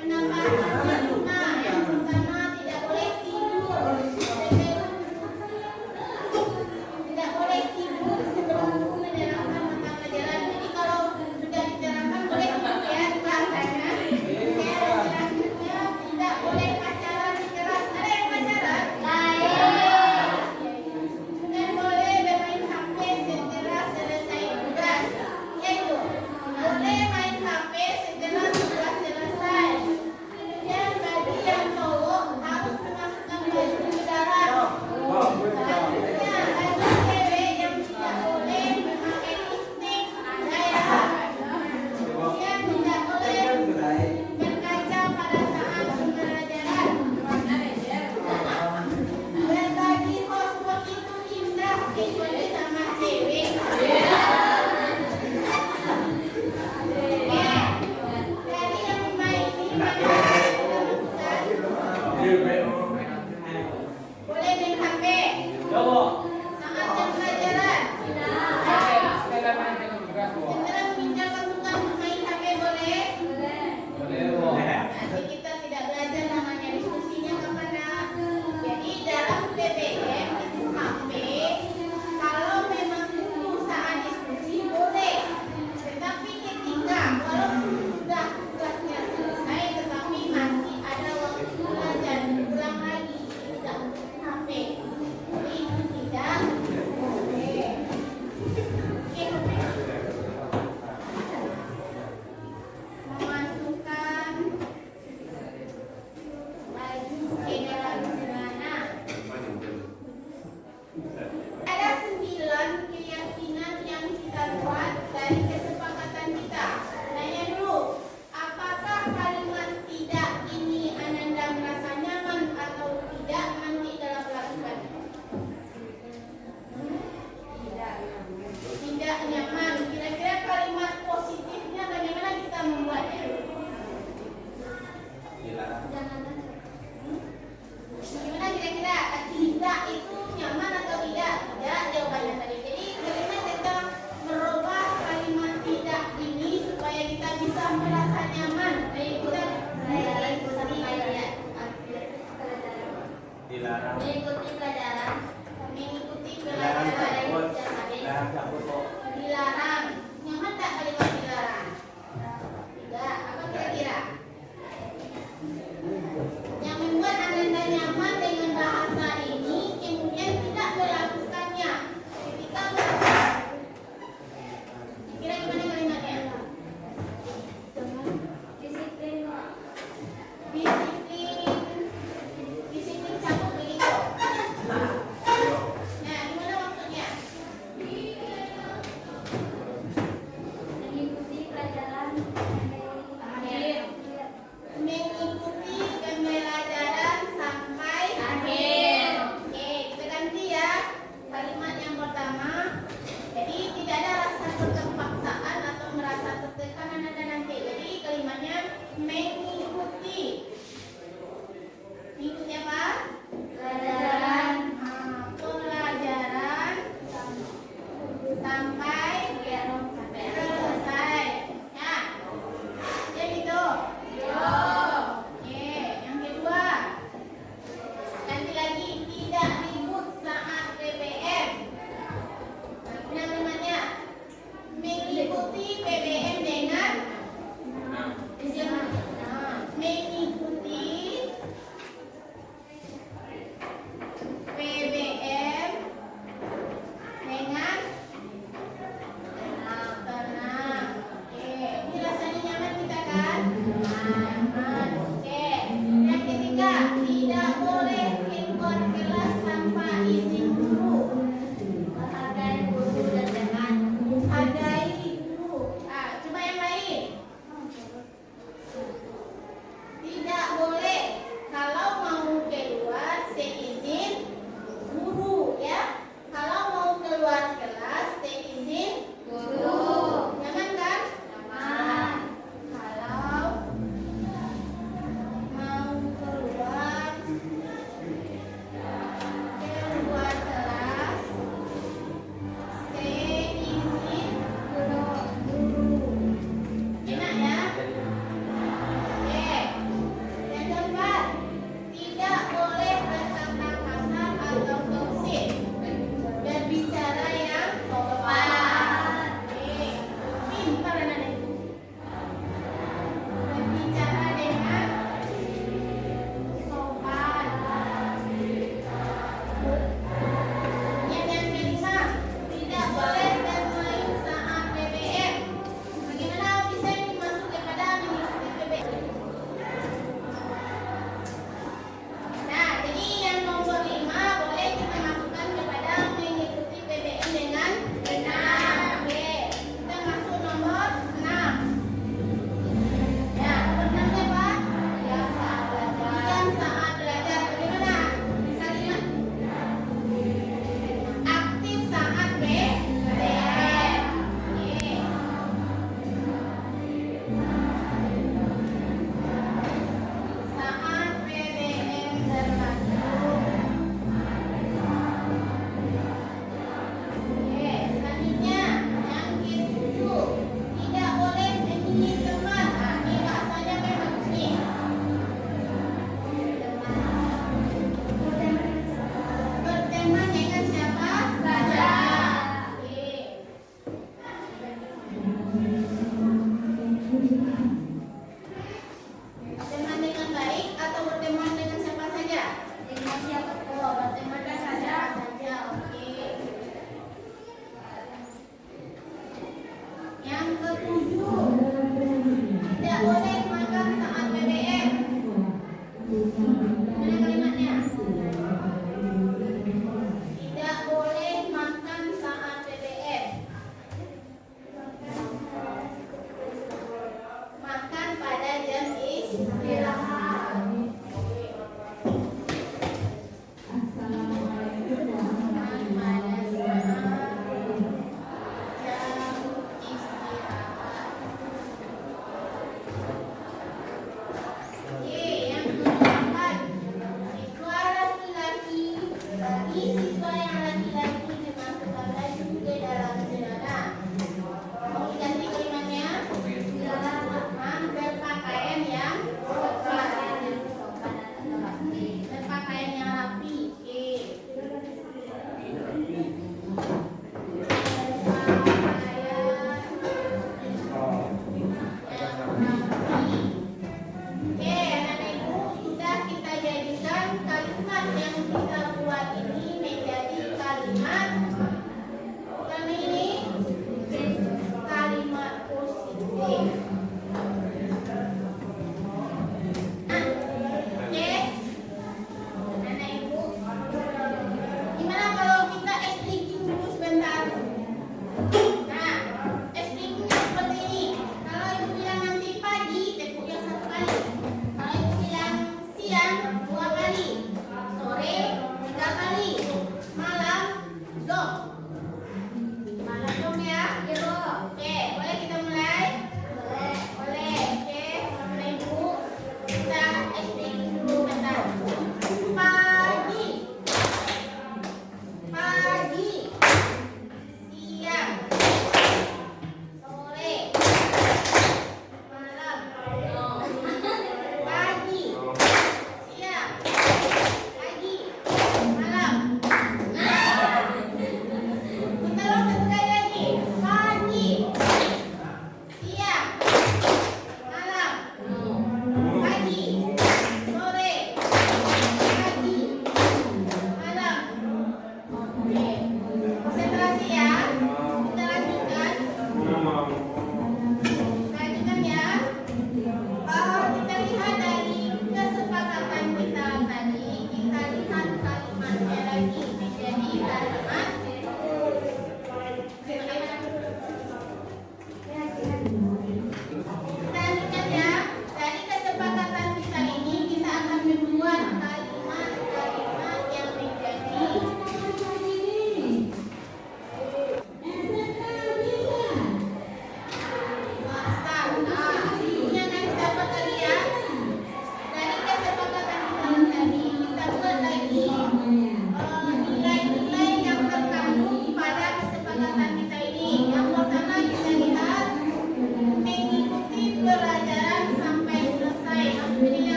Penambahan mengikuti. Mengikuti apa? Pelajaran. Pelajaran sampai selesai. Ya. Jadi itu. Yo. Oke, yang kedua. Ganti lagi, tidak ribut saat PBM. Yang namanya mengikuti PBM dengan mengikuti PBM dengan tenang. Oke, ini rasanya nyaman kita kan? Nyaman.